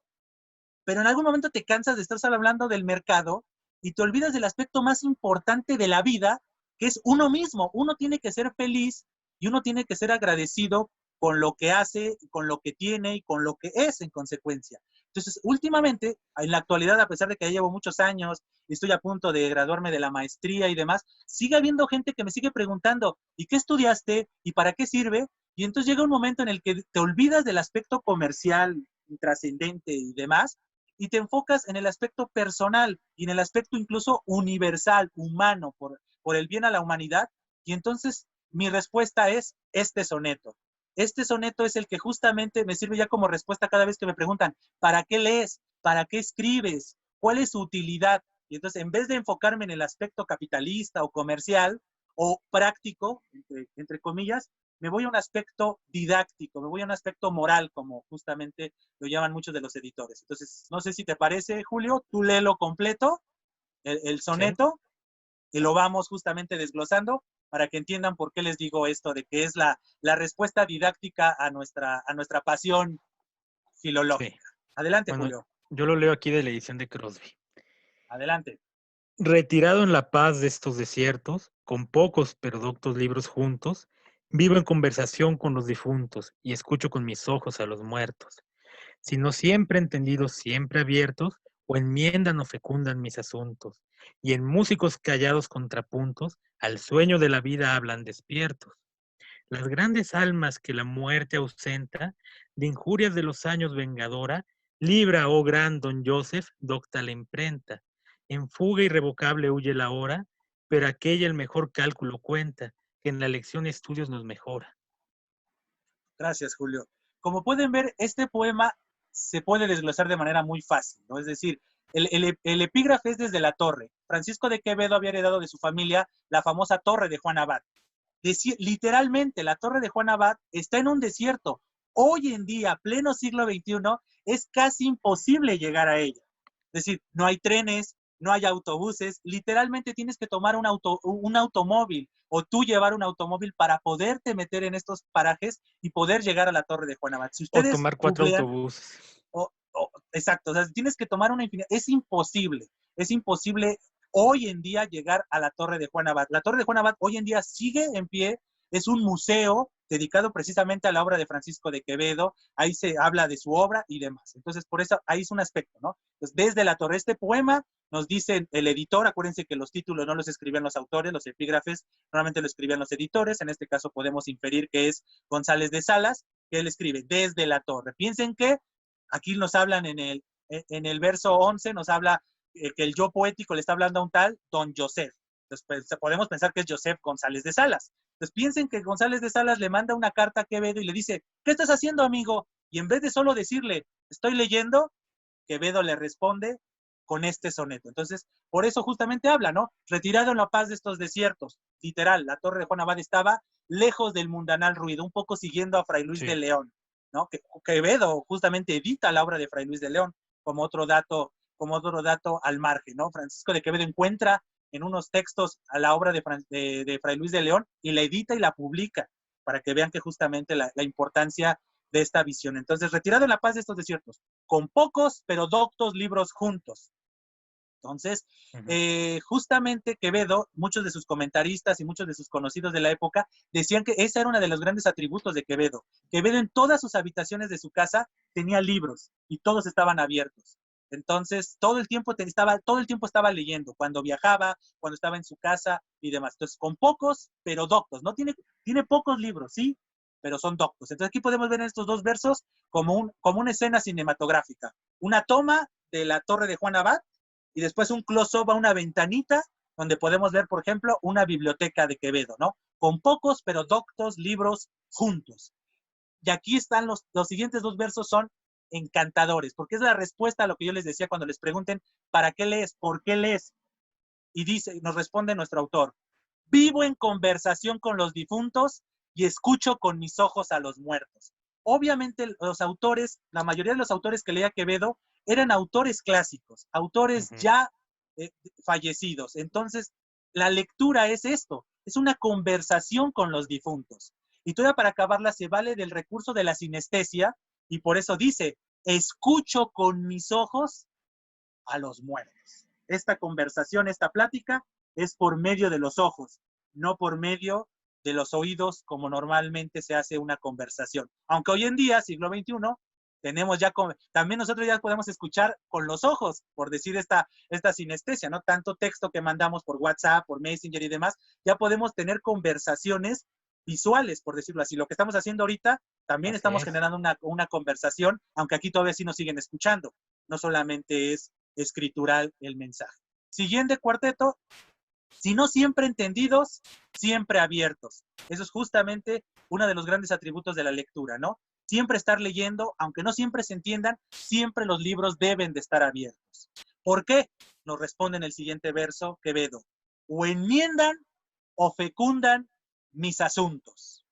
Pero en algún momento te cansas de estar solo hablando del mercado y te olvidas del aspecto más importante de la vida, que es uno mismo. Uno tiene que ser feliz y uno tiene que ser agradecido con lo que hace, con lo que tiene y con lo que es en consecuencia. Entonces, últimamente, en la actualidad, a pesar de que ya llevo muchos años y estoy a punto de graduarme de la maestría y demás, sigue habiendo gente que me sigue preguntando, ¿y qué estudiaste? ¿Y para qué sirve? Y entonces llega un momento en el que te olvidas del aspecto comercial, trascendente y demás, y te enfocas en el aspecto personal y en el aspecto incluso universal, humano, por el bien a la humanidad. Y entonces mi respuesta es este soneto. Este soneto es el que justamente me sirve ya como respuesta cada vez que me preguntan, ¿para qué lees? ¿Para qué escribes? ¿Cuál es su utilidad? Y entonces, en vez de enfocarme en el aspecto capitalista o comercial o práctico, entre comillas, me voy a un aspecto didáctico, me voy a un aspecto moral, como justamente lo llaman muchos de los editores. Entonces, no sé si te parece, Julio, tú léelo completo, el soneto, sí, y lo vamos justamente desglosando para que entiendan por qué les digo esto, de que es la respuesta didáctica a nuestra pasión filológica. Sí. Adelante, bueno, Julio. Yo lo leo aquí de la edición de Crosby. Adelante. Retirado en la paz de estos desiertos, con pocos pero doctos libros juntos, vivo en conversación con los difuntos y escucho con mis ojos a los muertos. Si no siempre entendidos, siempre abiertos, o enmiendan o fecundan mis asuntos, y en músicos callados contrapuntos, al sueño de la vida hablan despiertos. Las grandes almas que la muerte ausenta, de injurias de los años vengadora, libra, oh gran don Joseph, docta la imprenta. En fuga irrevocable huye la hora, pero aquella el mejor cálculo cuenta, que en la lección estudios nos mejora. Gracias, Julio. Como pueden ver, este poema se puede desglosar de manera muy fácil, ¿no? Es decir, el epígrafe es desde la torre. Francisco de Quevedo había heredado de su familia la famosa torre de Juan Abad. Literalmente, la torre de Juan Abad está en un desierto. Hoy en día, pleno siglo XXI, es casi imposible llegar a ella. Es decir, no hay trenes, no hay autobuses, literalmente tienes que tomar un automóvil o tú llevar un automóvil para poderte meter en estos parajes y poder llegar a la torre de Juan Abad. Si ustedes o tomar 4 autobuses. Exacto, o sea, tienes que tomar una infinidad. Es imposible hoy en día llegar a la torre de Juan Abad. La torre de Juan Abad hoy en día sigue en pie, es un museo dedicado precisamente a la obra de Francisco de Quevedo, ahí se habla de su obra y demás. Entonces, por eso, ahí es un aspecto, ¿no? Entonces, desde la torre, este poema nos dice el editor, acuérdense que los títulos no los escribían los autores, los epígrafes normalmente lo escribían los editores, en este caso podemos inferir que es González de Salas, que él escribe desde la torre. Piensen que aquí nos hablan en el verso 11, nos habla que el yo poético le está hablando a un tal Don Joseph. Entonces, pues, podemos pensar que es Joseph González de Salas. Entonces, piensen que González de Salas le manda una carta a Quevedo y le dice, ¿qué estás haciendo, amigo? Y en vez de solo decirle, estoy leyendo, Quevedo le responde con este soneto. Entonces, por eso justamente habla, ¿no? Retirado en la paz de estos desiertos. Literal, la torre de Juan Abad estaba lejos del mundanal ruido, un poco siguiendo a Fray Luis de León, ¿no? Quevedo justamente edita la obra de Fray Luis de León como otro dato al margen, ¿no? Francisco de Quevedo encuentra en unos textos a la obra de Fray Luis de León y la edita y la publica para que vean que justamente la importancia de esta visión. Entonces, retirado en la paz de estos desiertos, con pocos pero doctos libros juntos. Entonces, justamente Quevedo, muchos de sus comentaristas y muchos de sus conocidos de la época decían que ese era uno de los grandes atributos de Quevedo. Quevedo en todas sus habitaciones de su casa tenía libros y todos estaban abiertos. Entonces, todo el tiempo estaba leyendo, cuando viajaba, cuando estaba en su casa y demás. Entonces, con pocos, pero doctos. No tiene pocos libros, sí, pero son doctos. Entonces, aquí podemos ver en estos dos versos como una escena cinematográfica. Una toma de la torre de Juan Abad y después un close-up a una ventanita donde podemos ver, por ejemplo, una biblioteca de Quevedo, ¿no? Con pocos, pero doctos libros juntos. Y aquí están los siguientes dos versos, son encantadores, porque es la respuesta a lo que yo les decía cuando les pregunten, ¿para qué lees? ¿Por qué lees? Y nos responde nuestro autor, vivo en conversación con los difuntos y escucho con mis ojos a los muertos. Obviamente los autores, la mayoría de los autores que leía Quevedo eran autores clásicos, autores ya fallecidos. Entonces, la lectura es esto, es una conversación con los difuntos. Y todavía para acabarla se vale del recurso de la sinestesia y por eso dice, escucho con mis ojos a los muertos. Esta conversación, esta plática es por medio de los ojos, no por medio de los oídos como normalmente se hace una conversación. Aunque hoy en día, siglo XXI, tenemos ya, también nosotros ya podemos escuchar con los ojos, por decir esta sinestesia, ¿no? Tanto texto que mandamos por WhatsApp, por Messenger y demás, ya podemos tener conversaciones visuales, por decirlo así. Lo que estamos haciendo ahorita, también estamos generando una conversación, aunque aquí todavía sí nos siguen escuchando. No solamente es escritural el mensaje. Siguiente cuarteto, si no siempre entendidos, siempre abiertos. Eso es justamente uno de los grandes atributos de la lectura, ¿no? Siempre estar leyendo, aunque no siempre se entiendan, siempre los libros deben de estar abiertos. ¿Por qué? Nos responde en el siguiente verso Quevedo. O enmiendan o fecundan mis asuntos.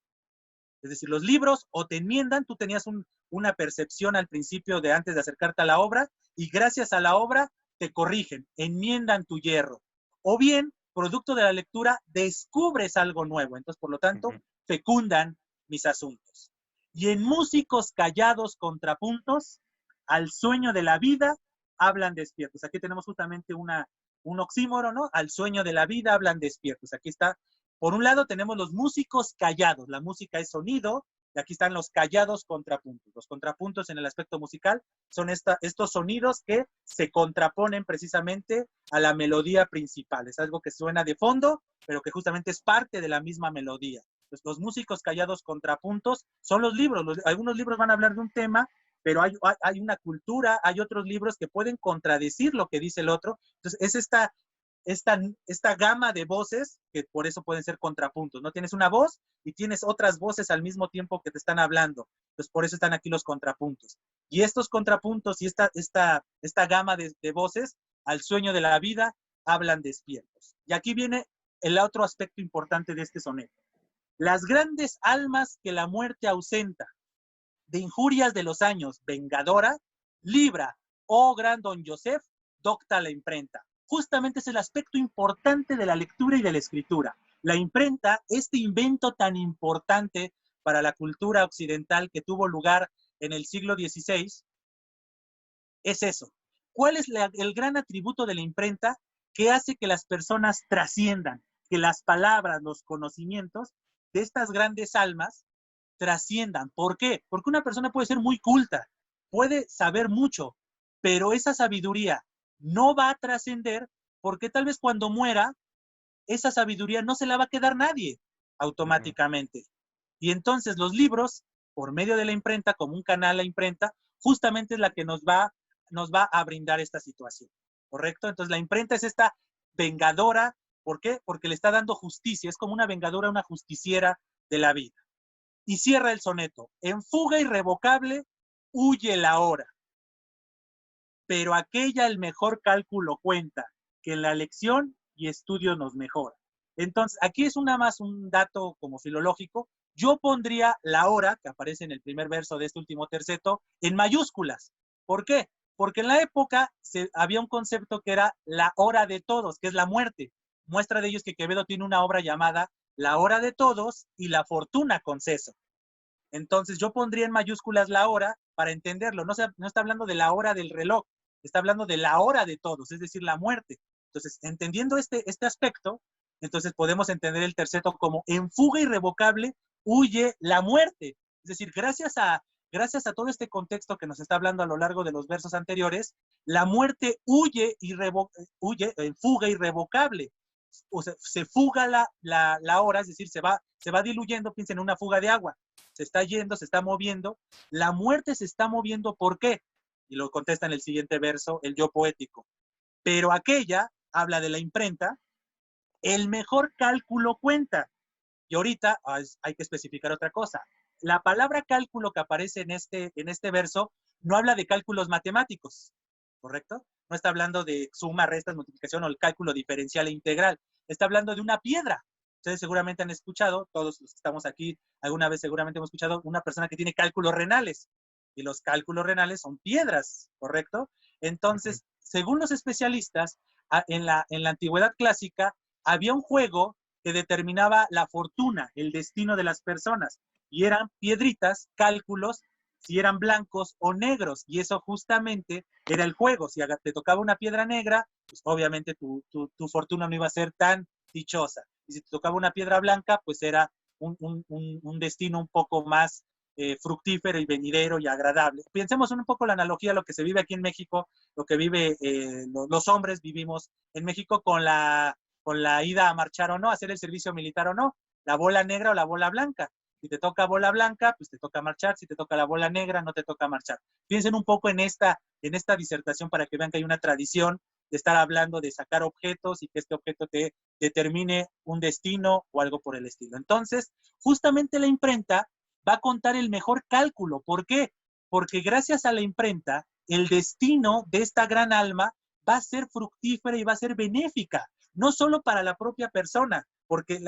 Es decir, los libros o te enmiendan, tú tenías una percepción al principio de antes de acercarte a la obra y gracias a la obra te corrigen, enmiendan tu hierro. O bien, producto de la lectura, descubres algo nuevo. Entonces, por lo tanto, fecundan mis asuntos. Y en músicos callados contrapuntos, al sueño de la vida hablan despiertos. Aquí tenemos justamente un oxímoro, ¿no? Al sueño de la vida hablan despiertos. Aquí está. Por un lado tenemos los músicos callados, la música es sonido, y aquí están los callados contrapuntos. Los contrapuntos en el aspecto musical son estos sonidos que se contraponen precisamente a la melodía principal. Es algo que suena de fondo, pero que justamente es parte de la misma melodía. Entonces, los músicos callados contrapuntos son los libros. Algunos libros van a hablar de un tema, pero hay una cultura, hay otros libros que pueden contradecir lo que dice el otro. Entonces, es esta gama de voces, que por eso pueden ser contrapuntos, ¿no? Tienes una voz y tienes otras voces al mismo tiempo que te están hablando. Entonces, por eso están aquí los contrapuntos. Y estos contrapuntos y esta gama de voces, al sueño de la vida, hablan despiertos. Y aquí viene el otro aspecto importante de este soneto. Las grandes almas que la muerte ausenta, de injurias de los años, vengadora, libra, oh gran don Joseph, docta la imprenta. Justamente es el aspecto importante de la lectura y de la escritura. La imprenta, este invento tan importante para la cultura occidental que tuvo lugar en el siglo XVI, es eso. ¿Cuál es el gran atributo de la imprenta que hace que las personas trasciendan, que las palabras, los conocimientos de estas grandes almas trasciendan. ¿Por qué? Porque una persona puede ser muy culta, puede saber mucho, pero esa sabiduría no va a trascender porque tal vez cuando muera, esa sabiduría no se la va a quedar nadie automáticamente. Y entonces los libros, por medio de la imprenta, como un canal a la imprenta, justamente es la que nos va a brindar esta situación, ¿correcto? Entonces la imprenta es esta vengadora. ¿Por qué? Porque le está dando justicia, es como una vengadora, una justiciera de la vida. Y cierra el soneto: en fuga irrevocable huye la hora, pero aquella el mejor cálculo cuenta, que en la lección y estudio nos mejora. Entonces, aquí es una más un dato como filológico. Yo pondría la hora, que aparece en el primer verso de este último terceto, en mayúsculas. ¿Por qué? Porque en la época había un concepto que era la hora de todos, que es la muerte. Muestra de ello es que Quevedo tiene una obra llamada La hora de todos y La fortuna con Ceso. Entonces yo pondría en mayúsculas la hora para entenderlo. No está hablando de la hora del reloj, está hablando de la hora de todos, es decir, la muerte. Entonces, entendiendo este aspecto, entonces podemos entender el terceto como: en fuga irrevocable huye la muerte. Es decir, gracias a todo este contexto que nos está hablando a lo largo de los versos anteriores, la muerte huye en fuga irrevocable. O sea, se fuga la hora, es decir, se va diluyendo. Piensen en una fuga de agua, se está yendo, se está moviendo. La muerte se está moviendo, ¿por qué? Y lo contesta en el siguiente verso el yo poético: pero aquella, habla de la imprenta, el mejor cálculo cuenta. Y ahorita hay que especificar otra cosa. La palabra cálculo que aparece en este verso no habla de cálculos matemáticos, ¿correcto? No está hablando de suma, restas, multiplicación o el cálculo diferencial e integral. Está hablando de una piedra. Ustedes seguramente han escuchado, todos los que estamos aquí, alguna vez seguramente hemos escuchado una persona que tiene cálculos renales. Y los cálculos renales son piedras, ¿correcto? Entonces, según los especialistas, en la antigüedad clásica había un juego que determinaba la fortuna, el destino de las personas. Y eran piedritas, cálculos, si eran blancos o negros. Y eso justamente era el juego. Si te tocaba una piedra negra, pues obviamente tu fortuna no iba a ser tan dichosa. Y si te tocaba una piedra blanca, pues era un destino un poco más fructífero y venidero y agradable. Pensemos un poco la analogía a lo que se vive aquí en México, lo que vive los hombres vivimos en México con la ida a marchar o no, hacer el servicio militar o no, la bola negra o la bola blanca. Si te toca bola blanca, pues te toca marchar. Si te toca la bola negra, no te toca marchar. Piensen un poco en esta disertación para que vean que hay una tradición de estar hablando de sacar objetos y que este objeto te determine un destino o algo por el estilo. Entonces, justamente la imprenta va a contar el mejor cálculo. ¿Por qué? Porque gracias a la imprenta, el destino de esta gran alma va a ser fructífera y va a ser benéfica, no solo para la propia persona, porque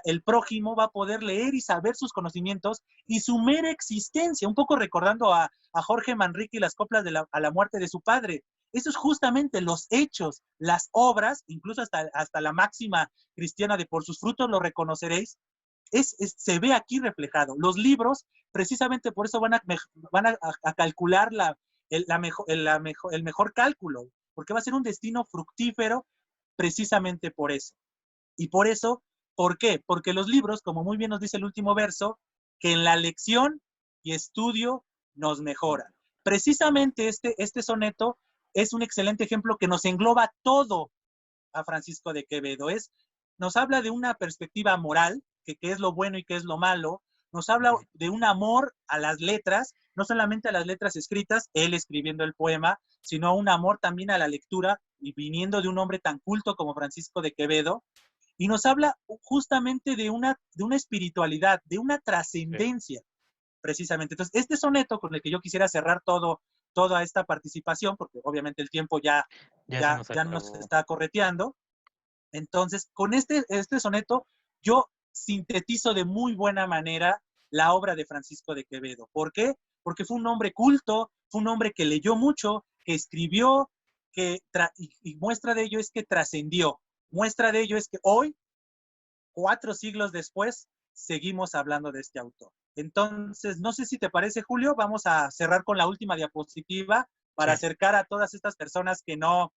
el prójimo va a poder leer y saber sus conocimientos y su mera existencia, un poco recordando a Jorge Manrique y las coplas a la muerte de su padre. Eso es justamente los hechos, las obras, incluso hasta la máxima cristiana de por sus frutos lo reconoceréis, se ve aquí reflejado. Los libros, precisamente por eso van a calcular el mejor cálculo, porque va a ser un destino fructífero precisamente por eso. Y por eso, ¿por qué? Porque los libros, como muy bien nos dice el último verso, que en la lección y estudio nos mejoran. Precisamente este soneto es un excelente ejemplo que nos engloba todo a Francisco de Quevedo. Nos habla de una perspectiva moral, que qué es lo bueno y qué es lo malo. Nos habla de un amor a las letras, no solamente a las letras escritas, él escribiendo el poema, sino un amor también a la lectura, y viniendo de un hombre tan culto como Francisco de Quevedo. Y nos habla justamente de una espiritualidad, de una trascendencia, precisamente. Entonces, este soneto con el que yo quisiera cerrar toda esta participación, porque obviamente el tiempo ya nos está correteando. Entonces, con este soneto, yo sintetizo de muy buena manera la obra de Francisco de Quevedo. ¿Por qué? Porque fue un hombre culto, fue un hombre que leyó mucho, que escribió, y muestra de ello es que trascendió. Muestra de ello es que hoy, 4 siglos después, seguimos hablando de este autor. Entonces, no sé si te parece, Julio, vamos a cerrar con la última diapositiva para acercar a todas estas personas que no,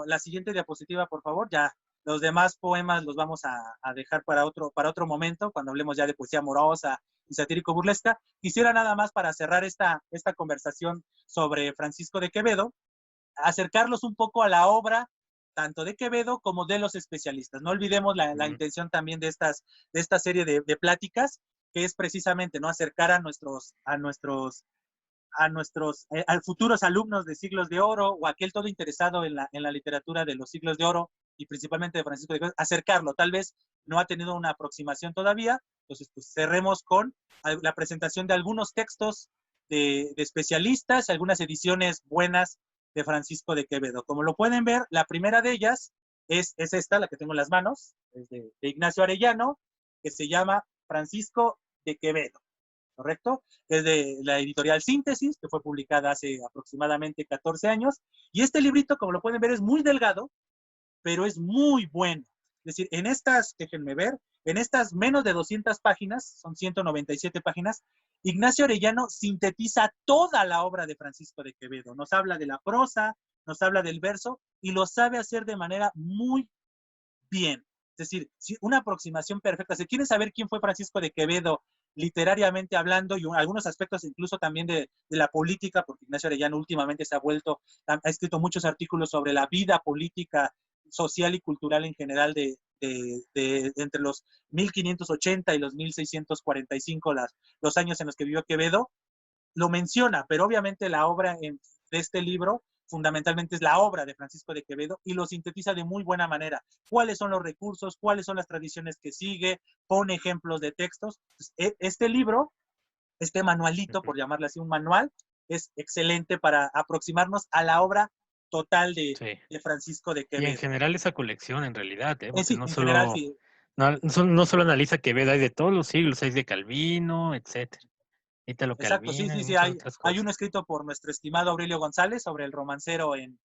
la siguiente diapositiva, por favor, ya Los demás poemas los vamos a dejar para otro momento, cuando hablemos ya de poesía amorosa y satírico-burlesca. Quisiera nada más para cerrar esta conversación sobre Francisco de Quevedo, acercarlos un poco a la obra tanto de Quevedo como de los especialistas. No olvidemos la intención también de esta serie de pláticas, que es precisamente, ¿no?, acercar a nuestros a futuros alumnos de Siglos de Oro, o aquel todo interesado en la literatura de los Siglos de Oro y principalmente de Francisco de Quevedo, acercarlo. Tal vez no ha tenido una aproximación todavía, entonces pues cerremos con la presentación de algunos textos de especialistas, algunas ediciones buenas de Francisco de Quevedo. Como lo pueden ver, la primera de ellas es esta, la que tengo en las manos, es de Ignacio Arellano, que se llama Francisco de Quevedo, ¿correcto? Es de la editorial Síntesis, que fue publicada hace aproximadamente 14 años. Y este librito, como lo pueden ver, es muy delgado, pero es muy bueno. Es decir, déjenme ver, en estas menos de 200 páginas, son 197 páginas, Ignacio Arellano sintetiza toda la obra de Francisco de Quevedo. Nos habla de la prosa, nos habla del verso, y lo sabe hacer de manera muy bien. Es decir, una aproximación perfecta. Si quieren saber quién fue Francisco de Quevedo literariamente hablando, y algunos aspectos incluso también de la política, porque Ignacio Arellano últimamente ha escrito muchos artículos sobre la vida política, social y cultural en general entre los 1580 y los 1645, los años en los que vivió Quevedo, lo menciona, pero obviamente la obra de este libro fundamentalmente es la obra de Francisco de Quevedo, y lo sintetiza de muy buena manera. ¿Cuáles son los recursos? ¿Cuáles son las tradiciones que sigue? Pone ejemplos de textos. Este libro, este manualito, por llamarle así, un manual, es excelente para aproximarnos a la obra total de Francisco de Quevedo. Y en general esa colección, en realidad, porque sí, en general, sí. No solo analiza Quevedo, hay de todos los siglos, hay de Calvino, etcétera. Italo Exacto, Calvino, sí, muchas otras cosas. hay uno escrito por nuestro estimado Aurelio González sobre el romancero en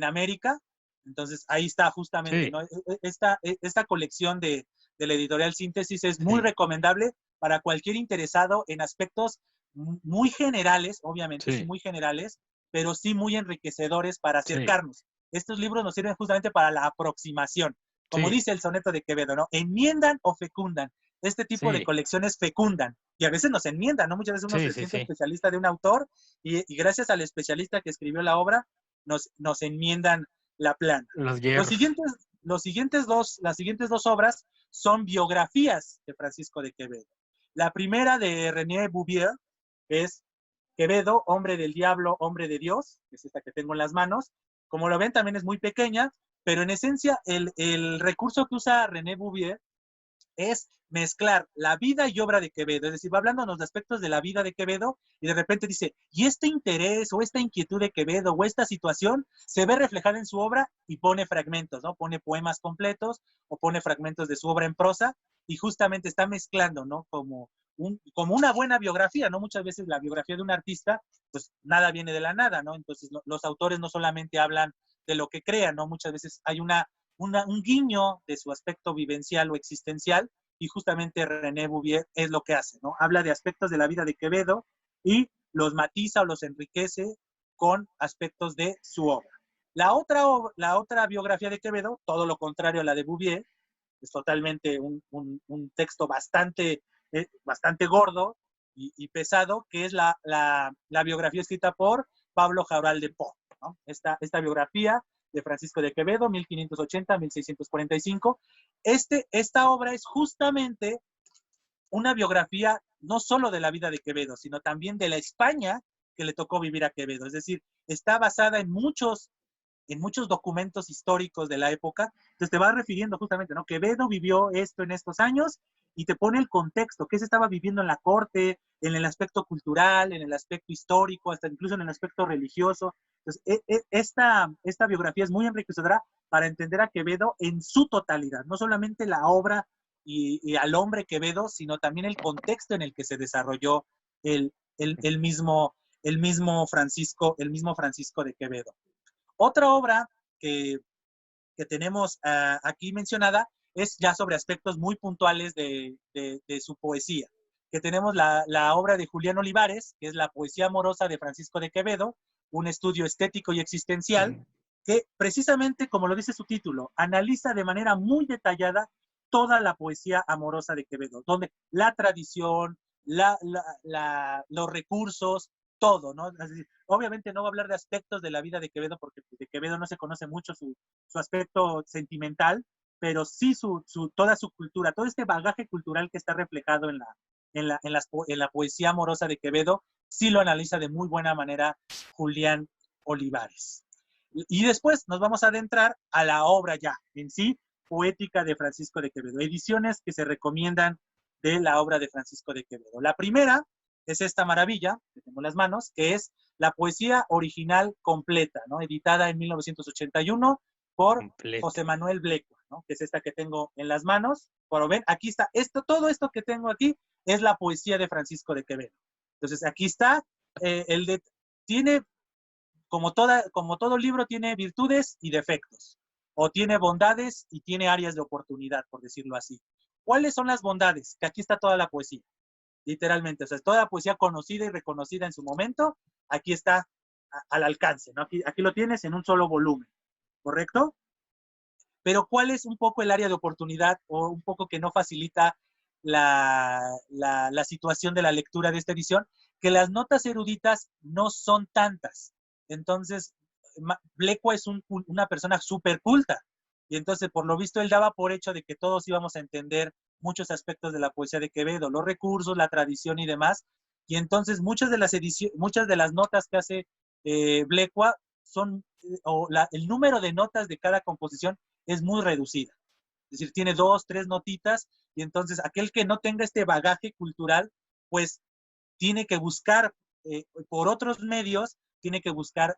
América. Entonces, ahí está justamente, ¿no? Esta colección de la editorial Síntesis es muy recomendable para cualquier interesado en aspectos muy generales, obviamente, sí, muy generales, pero sí muy enriquecedores para acercarnos. Estos libros nos sirven justamente para la aproximación. Como dice el soneto de Quevedo, ¿no? Enmiendan o fecundan. Este tipo de colecciones fecundan, y a veces nos enmiendan, ¿no? Muchas veces uno se siente especialista de un autor, y gracias al especialista que escribió la obra, nos enmiendan la plana. Las siguientes dos obras son biografías de Francisco de Quevedo. La primera, de René Bouvier, es Quevedo, hombre del diablo, hombre de Dios, que es esta que tengo en las manos. Como lo ven, también es muy pequeña, pero en esencia el recurso que usa René Bouvier es mezclar la vida y obra de Quevedo. Es decir, va hablándonos de aspectos de la vida de Quevedo, y de repente dice, y este interés o esta inquietud de Quevedo o esta situación se ve reflejada en su obra, y pone fragmentos, ¿no? Pone poemas completos o pone fragmentos de su obra en prosa, y justamente está mezclando, ¿no? Como una buena biografía, ¿no? Muchas veces la biografía de un artista, pues nada viene de la nada, ¿no? Entonces los autores no solamente hablan de lo que crean, ¿no? Muchas veces hay un guiño de su aspecto vivencial o existencial, y justamente René Bouvier es lo que hace, ¿no? Habla de aspectos de la vida de Quevedo y los matiza o los enriquece con aspectos de su obra. La otra biografía de Quevedo, todo lo contrario a la de Bouvier, es totalmente un texto bastante gordo y pesado, que es la biografía escrita por Pablo Jaural de Pont, ¿no? Esta biografía de Francisco de Quevedo, 1580-1645. Esta obra es justamente una biografía no solo de la vida de Quevedo, sino también de la España que le tocó vivir a Quevedo. Es decir, está basada en muchos documentos históricos de la época. Entonces te va refiriendo justamente, ¿no? Quevedo vivió esto en estos años, y te pone el contexto, qué se estaba viviendo en la corte, en el aspecto cultural, en el aspecto histórico, hasta incluso en el aspecto religioso. Entonces, esta biografía es muy enriquecedora para entender a Quevedo en su totalidad, no solamente la obra y al hombre Quevedo, sino también el contexto en el que se desarrolló el mismo Francisco de Quevedo. Otra obra que tenemos aquí mencionada es ya sobre aspectos muy puntuales de su poesía, que tenemos la obra de Julián Olivares, que es La poesía amorosa de Francisco de Quevedo, un estudio estético y existencial, que precisamente, como lo dice su título, analiza de manera muy detallada toda la poesía amorosa de Quevedo, donde la tradición, los recursos, todo, ¿no? Es decir, obviamente no va a hablar de aspectos de la vida de Quevedo, porque de Quevedo no se conoce mucho su aspecto sentimental, pero sí toda su cultura, todo este bagaje cultural que está reflejado en la poesía amorosa de Quevedo, sí lo analiza de muy buena manera Julián Olivares. Y después nos vamos a adentrar a la obra ya en sí, poética de Francisco de Quevedo, ediciones que se recomiendan de la obra de Francisco de Quevedo. La primera es esta maravilla que tengo en las manos, que es la poesía original completa, ¿no? Editada en 1981 por José Manuel Blecua, ¿no? Que es esta que tengo en las manos. Pero ven, aquí está, todo esto que tengo aquí es la poesía de Francisco de Quevedo. Entonces, aquí está, tiene, como todo libro, tiene virtudes y defectos, o tiene bondades y tiene áreas de oportunidad, por decirlo así. ¿Cuáles son las bondades? Que aquí está toda la poesía, literalmente, o sea, toda la poesía conocida y reconocida en su momento, aquí está al alcance, ¿no? Aquí lo tienes en un solo volumen, ¿correcto? Pero ¿cuál es un poco el área de oportunidad o un poco que no facilita la situación de la lectura de esta edición? Que las notas eruditas no son tantas. Entonces, Blecua es una persona súper culta. Y entonces, por lo visto, él daba por hecho de que todos íbamos a entender muchos aspectos de la poesía de Quevedo, los recursos, la tradición y demás. Y entonces, muchas de las notas que hace Blecua son, el número de notas de cada composición es muy reducida. Es decir, tiene 2, 3 notitas, y entonces aquel que no tenga este bagaje cultural, pues tiene que buscar por otros medios, tiene que buscar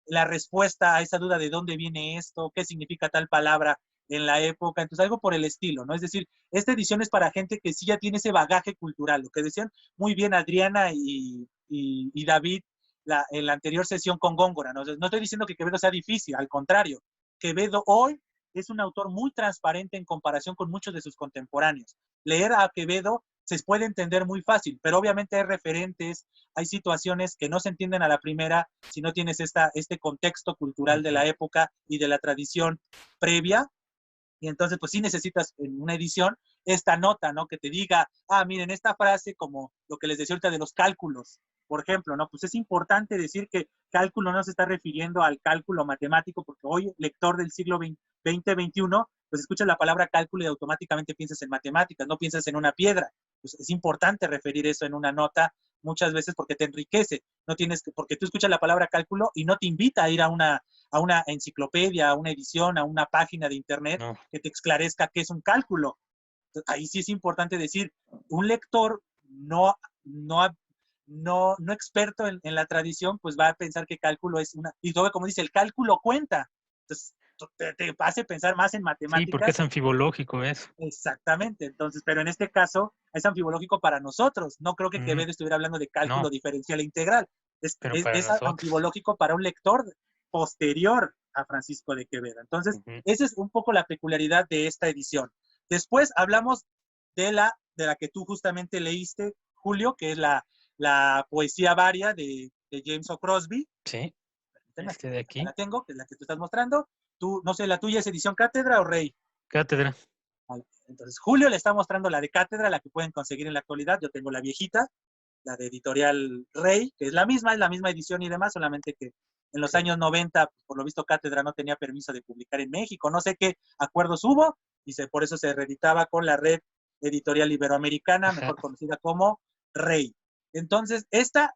la respuesta a esa duda de dónde viene esto, qué significa tal palabra en la época, entonces algo por el estilo, ¿no? Es decir, esta edición es para gente que sí ya tiene ese bagaje cultural, lo que decían muy bien Adriana y David en la anterior sesión con Góngora, ¿no? No estoy diciendo que Quevedo sea difícil, al contrario, Quevedo hoy es un autor muy transparente en comparación con muchos de sus contemporáneos. Leer a Quevedo se puede entender muy fácil, pero obviamente hay referentes, hay situaciones que no se entienden a la primera si no tienes este contexto cultural de la época y de la tradición previa, y entonces pues sí necesitas en una edición esta nota, ¿no? Que te diga, miren, esta frase, como lo que les decía ahorita de los cálculos, por ejemplo, ¿no? Pues es importante decir que cálculo no se está refiriendo al cálculo matemático, porque hoy, lector del siglo XX-XXI, pues escuchas la palabra cálculo y automáticamente piensas en matemáticas, no piensas en una piedra. Pues es importante referir eso en una nota muchas veces porque te enriquece, no tienes que, porque tú escuchas la palabra cálculo y no te invita a ir a una enciclopedia, a una edición, a una página de internet que te esclarezca qué es un cálculo. Ahí sí es importante decir, un lector no experto en la tradición, pues va a pensar que cálculo es y todo, como dice, el cálculo cuenta. Entonces, te hace pensar más en matemáticas. Sí, porque es anfibológico eso. Exactamente. Entonces, pero en este caso es anfibológico para nosotros. No creo que Quevedo estuviera hablando de cálculo diferencial e integral. Es anfibológico para un lector posterior a Francisco de Quevedo. Entonces, esa es un poco la peculiaridad de esta edición. Después hablamos de la que tú justamente leíste, Julio, que es la poesía varia de James O'Crosby. Sí. De aquí. La tengo, que es la que tú estás mostrando. Tú, no sé, ¿la tuya es edición Cátedra o Rey? Cátedra. Entonces, Julio le está mostrando la de Cátedra, la que pueden conseguir en la actualidad. Yo tengo la viejita, la de Editorial Rey, que es la misma edición y demás, solamente que en los años 90, por lo visto, Cátedra no tenía permiso de publicar en México. No sé qué acuerdos hubo, y por eso se reeditaba con la red editorial iberoamericana, mejor conocida como Rey. Entonces, esta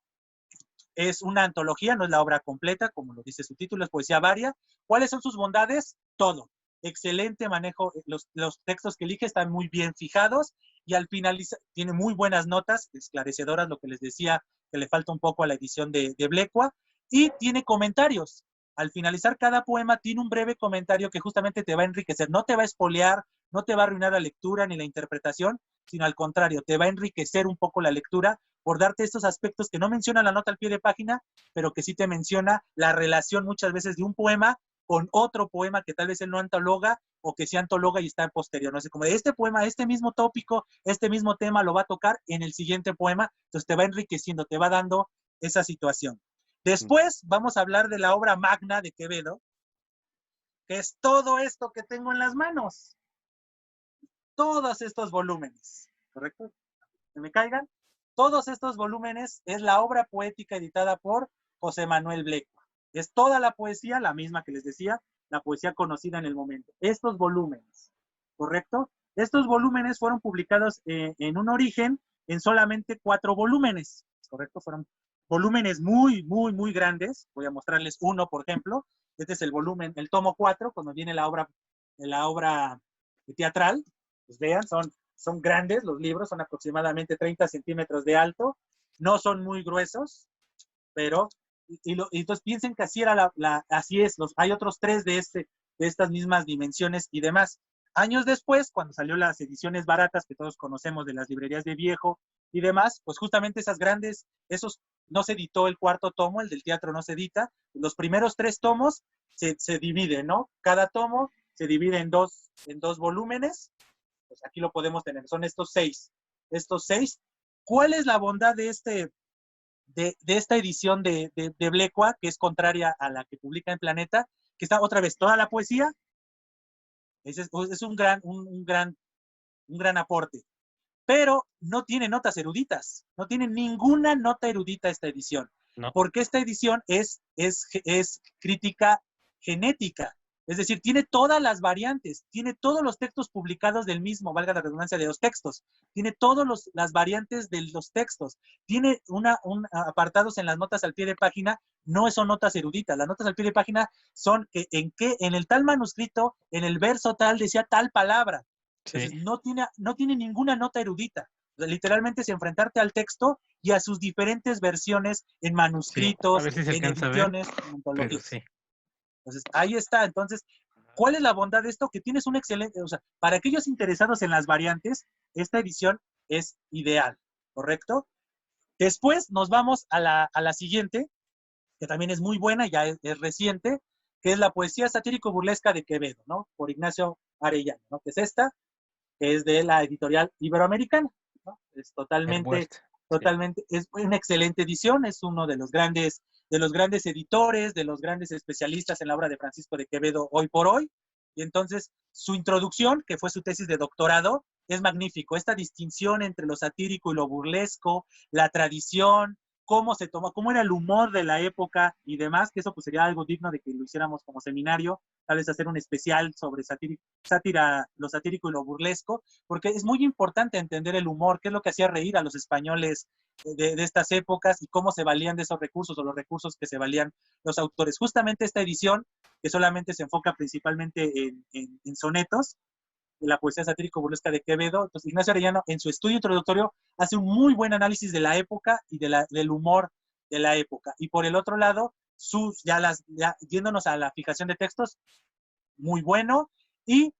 es una antología, no es la obra completa, como lo dice su título, es poesía varia. ¿Cuáles son sus bondades? Todo. Excelente manejo, los textos que elige están muy bien fijados, y al finalizar tiene muy buenas notas, esclarecedoras, lo que les decía, que le falta un poco a la edición de Blecua, y tiene comentarios. Al finalizar cada poema tiene un breve comentario que justamente te va a enriquecer, no te va a espolear, no te va a arruinar la lectura ni la interpretación, sino al contrario, te va a enriquecer un poco la lectura por darte estos aspectos que no menciona la nota al pie de página, pero que sí te menciona la relación muchas veces de un poema con otro poema que tal vez él no antologa, o que sí antologa y está en posterior. No sé, como de este poema, este mismo tópico, este mismo tema lo va a tocar en el siguiente poema, entonces te va enriqueciendo, te va dando esa situación. Después vamos a hablar de la obra magna de Quevedo, que es todo esto que tengo en las manos. Todos estos volúmenes, ¿correcto? Que me caigan. Todos estos volúmenes es la obra poética editada por José Manuel Blecua. Es toda la poesía, la misma que les decía, la poesía conocida en el momento. Estos volúmenes, ¿correcto? Estos volúmenes fueron publicados en un origen en solamente 4 volúmenes, ¿correcto? Fueron volúmenes muy, muy, muy grandes. Voy a mostrarles uno, por ejemplo. Este es el volumen, el tomo 4, cuando viene la obra teatral. Pues vean, son grandes los libros, son aproximadamente 30 centímetros de alto, no son muy gruesos, pero, y entonces piensen que así era así es, hay otros 3 de estas mismas dimensiones y demás. Años después, cuando salió las ediciones baratas que todos conocemos de las librerías de viejo y demás, pues justamente esas grandes, no se editó el 4º tomo, el del teatro no se edita, los primeros 3 tomos se dividen, ¿no? Cada tomo se divide en dos volúmenes. Pues aquí lo podemos tener, son estos 6. ¿Cuál es la bondad de esta edición de Blecua, que es contraria a la que publica en Planeta? Que está otra vez toda la poesía. Es un gran aporte. Pero no tiene notas eruditas, no tiene ninguna nota erudita esta edición, no. Porque esta edición es crítica genética. Es decir, tiene todas las variantes, tiene todos los textos publicados del mismo, valga la redundancia, de los textos, tiene todas las variantes de los textos, tiene apartados en las notas al pie de página, no son notas eruditas, las notas al pie de página son en el tal manuscrito, en el verso tal, decía tal palabra. Entonces, sí. no tiene ninguna nota erudita. O sea, literalmente es enfrentarte al texto y a sus diferentes versiones en manuscritos, sí, a ver si se en ediciones, en antologías. Sí. Entonces, ahí está. Entonces, ¿cuál es la bondad de esto? Que tienes un excelente, o sea, para aquellos interesados en las variantes, esta edición es ideal, ¿correcto? Después nos vamos a la siguiente, que también es muy buena, ya es reciente, que es la poesía satírico-burlesca de Quevedo, ¿no? Por Ignacio Arellano, ¿no? Que es esta, que es de la editorial Iberoamericana, ¿no? Es totalmente, es una excelente edición, es uno de los grandes editores, de los grandes especialistas en la obra de Francisco de Quevedo hoy por hoy, y entonces su introducción, que fue su tesis de doctorado, es magnífico, esta distinción entre lo satírico y lo burlesco, la tradición, cómo se tomó, cómo era el humor de la época y demás, que eso pues sería algo digno de que lo hiciéramos como seminario, tal vez hacer un especial sobre sátira, lo satírico y lo burlesco, porque es muy importante entender el humor, qué es lo que hacía reír a los españoles de estas épocas y cómo se valían de esos recursos o los recursos que se valían los autores. Justamente esta edición, que solamente se enfoca principalmente en sonetos, de la poesía satírico-burlesca de Quevedo. Entonces, Ignacio Arellano, en su estudio introductorio, hace un muy buen análisis de la época y del humor de la época. Y por el otro lado, yéndonos a la fijación de textos, muy bueno. Y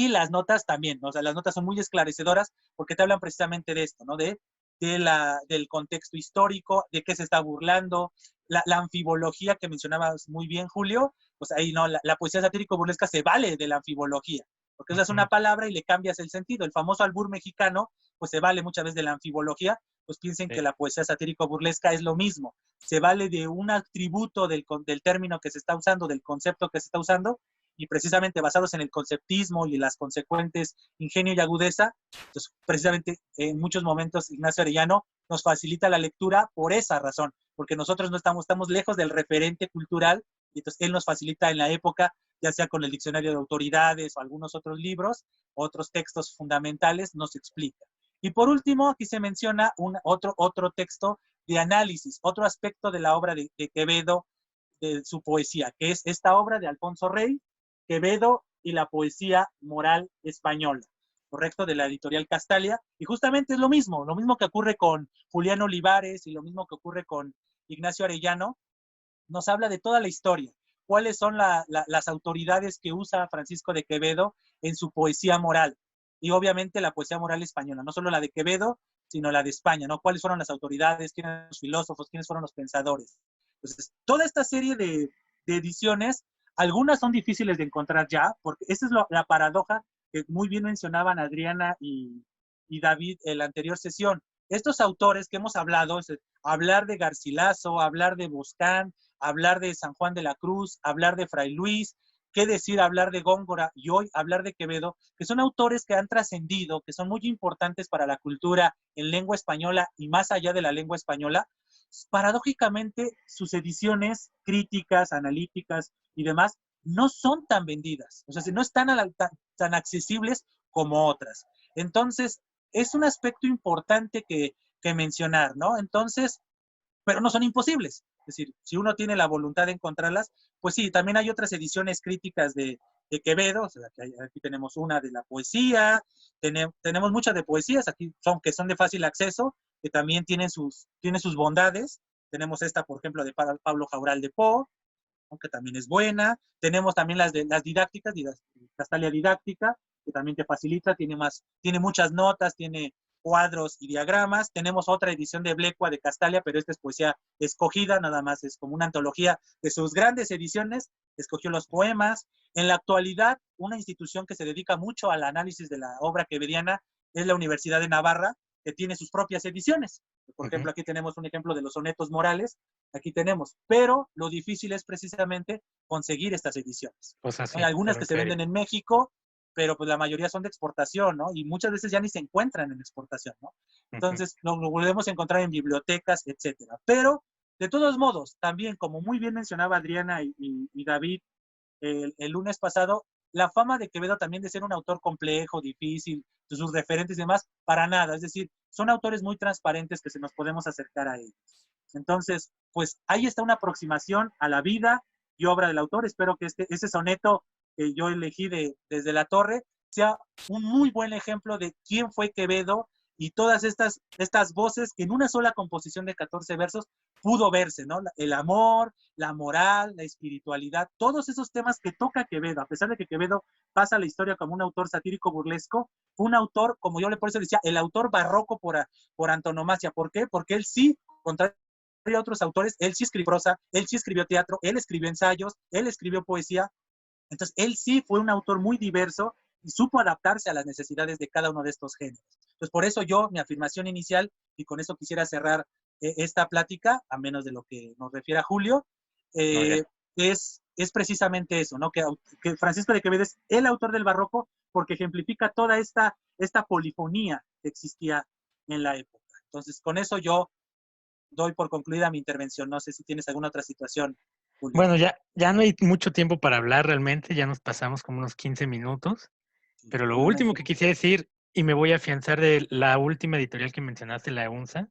las notas también, ¿no? O sea, las notas son muy esclarecedoras porque te hablan precisamente de esto, ¿no? Del contexto histórico, de qué se está burlando, la anfibología que mencionabas muy bien, Julio, pues ahí no, la poesía satírico-burlesca se vale de la anfibología, porque usas una palabra y le cambias el sentido. El famoso albur mexicano, pues se vale muchas veces de la anfibología, pues piensen que la poesía satírico-burlesca es lo mismo, se vale de un atributo del término que se está usando, del concepto que se está usando, y precisamente basados en el conceptismo y las consecuentes ingenio y agudeza, entonces precisamente en muchos momentos Ignacio Arellano nos facilita la lectura por esa razón, porque nosotros no estamos lejos del referente cultural, y entonces él nos facilita en la época, ya sea con el diccionario de autoridades o algunos otros libros, otros textos fundamentales, nos explica. Y por último, aquí se menciona otro texto de análisis, otro aspecto de la obra de Quevedo, de su poesía, que es esta obra de Alfonso Rey, Quevedo y la poesía moral española, ¿correcto? De la editorial Castalia. Y justamente es lo mismo que ocurre con Julián Olivares y lo mismo que ocurre con Ignacio Arellano, nos habla de toda la historia. ¿Cuáles son las autoridades que usa Francisco de Quevedo en su poesía moral? Y obviamente la poesía moral española, no solo la de Quevedo, sino la de España, ¿no? ¿Cuáles fueron las autoridades? ¿Quiénes fueron los filósofos? ¿Quiénes fueron los pensadores? Entonces, toda esta serie de ediciones, algunas son difíciles de encontrar ya, porque esa es la paradoja que muy bien mencionaban Adriana y David en la anterior sesión. estos autores que hemos hablado, hablar de Garcilaso, hablar de Boscán, hablar de San Juan de la Cruz, hablar de Fray Luis, qué decir hablar de Góngora y hoy hablar de Quevedo, que son autores que han trascendido, que son muy importantes para la cultura en lengua española y más allá de la lengua española. Paradójicamente, sus ediciones críticas, analíticas y demás no son tan vendidas, o sea, no están tan accesibles como otras. Entonces, es un aspecto importante que mencionar, ¿no? Entonces, pero no son imposibles. Es decir, si uno tiene la voluntad de encontrarlas, pues sí, también hay otras ediciones críticas de Quevedo, o sea, aquí tenemos una de la poesía, tenemos muchas de poesías, aquí que son de fácil acceso, que también tienen sus bondades. Tenemos esta, por ejemplo, de Pablo Jaural de Poe, aunque también es buena. Tenemos también las didácticas, Castalia didáctica, que también te facilita, tiene muchas notas, tiene cuadros y diagramas. Tenemos otra edición de Blecua de Castalia, pero esta es poesía escogida, nada más es como una antología de sus grandes ediciones, escogió los poemas. En la actualidad, una institución que se dedica mucho al análisis de la obra quevediana es la Universidad de Navarra, que tiene sus propias ediciones. Por ejemplo, aquí tenemos un ejemplo de los sonetos morales, aquí tenemos, pero lo difícil es precisamente conseguir estas ediciones. Pues así, Hay algunas que se okay. venden en México, pero pues la mayoría son de exportación, ¿no? Y muchas veces ya ni se encuentran en exportación, ¿no? Entonces lo volvemos a encontrar en bibliotecas, etcétera. Pero, de todos modos, también, como muy bien mencionaba Adriana y David el lunes pasado, la fama de Quevedo también de ser un autor complejo, difícil, de sus referentes y demás, para nada. Es decir, son autores muy transparentes que se nos podemos acercar a ellos. Entonces, pues ahí está una aproximación a la vida y obra del autor. Espero que ese soneto que yo elegí desde la torre sea un muy buen ejemplo de quién fue Quevedo y todas estas voces que en una sola composición de 14 versos pudo verse, ¿no? El amor, la moral, la espiritualidad, todos esos temas que toca Quevedo, a pesar de que Quevedo pasa a la historia como un autor satírico burlesco, fue un autor, como yo por eso decía, el autor barroco por antonomasia. ¿Por qué? Porque él sí, contrario a otros autores, él sí escribió prosa, él sí escribió teatro, él escribió ensayos, él escribió poesía. Entonces, él sí fue un autor muy diverso y supo adaptarse a las necesidades de cada uno de estos géneros. Entonces, por eso mi afirmación inicial, y con eso quisiera cerrar esta plática, a menos de lo que nos refiera Julio, es precisamente eso, ¿no? Que Francisco de Quevedo es el autor del barroco porque ejemplifica toda esta polifonía que existía en la época. Entonces, con eso yo doy por concluida mi intervención. No sé si tienes alguna otra situación, Julio. Bueno, ya no hay mucho tiempo para hablar realmente, ya nos pasamos como unos 15 minutos, sí, pero lo último que quisiera decir, y me voy a afianzar de la última editorial que mencionaste, la EUNSA,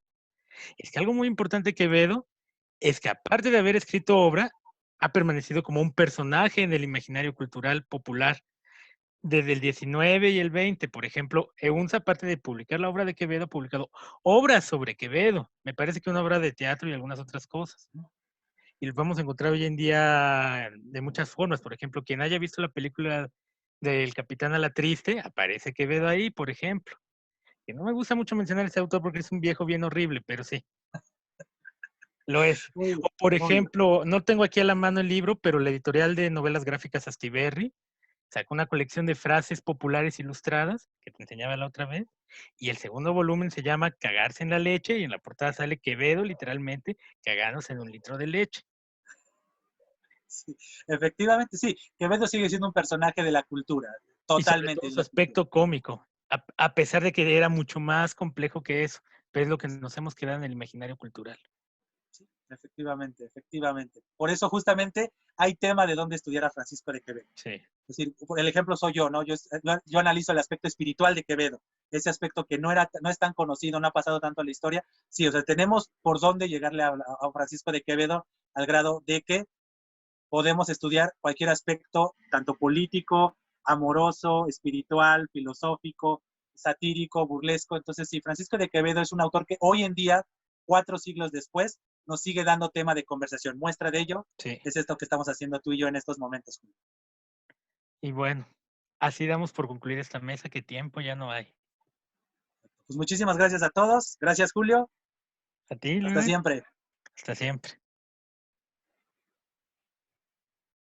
es que algo muy importante que Quevedo es que aparte de haber escrito obra, ha permanecido como un personaje en el imaginario cultural popular desde el 19 y el 20. Por ejemplo, EUNSA, aparte de publicar la obra de Quevedo, ha publicado obras sobre Quevedo. Me parece que una obra de teatro y algunas otras cosas, ¿no? Y lo vamos a encontrar hoy en día de muchas formas. Por ejemplo, quien haya visto la película del Capitán a la Triste, aparece Quevedo ahí, por ejemplo. Que no me gusta mucho mencionar a ese autor porque es un viejo bien horrible, pero sí, lo es. O por ejemplo, no tengo aquí a la mano el libro, pero la editorial de novelas gráficas Astiberri sacó una colección de frases populares ilustradas, que te enseñaba la otra vez, y el segundo volumen se llama Cagarse en la leche, y en la portada sale Quevedo, literalmente, cagándose en un litro de leche. Sí, efectivamente, sí. Quevedo sigue siendo un personaje de la cultura, totalmente. Y sobre todo su aspecto cómico, a pesar de que era mucho más complejo que eso, pero es lo que nos hemos quedado en el imaginario cultural. Sí, efectivamente. Por eso justamente hay tema de dónde estudiar a Francisco de Quevedo. Sí. Es decir, el ejemplo soy yo, ¿no? Yo analizo el aspecto espiritual de Quevedo, ese aspecto que no es tan conocido, no ha pasado tanto a la historia. Sí, o sea, tenemos por dónde llegarle a Francisco de Quevedo al grado de que podemos estudiar cualquier aspecto, tanto político, amoroso, espiritual, filosófico, satírico, burlesco. Entonces, sí, Francisco de Quevedo es un autor que hoy en día, 4 siglos después, nos sigue dando tema de conversación. Muestra de ello es esto que estamos haciendo tú y yo en estos momentos. Y bueno, así damos por concluir esta mesa, que tiempo ya no hay. Pues muchísimas gracias a todos. Gracias, Julio. A ti, Luis. Hasta siempre. Hasta siempre.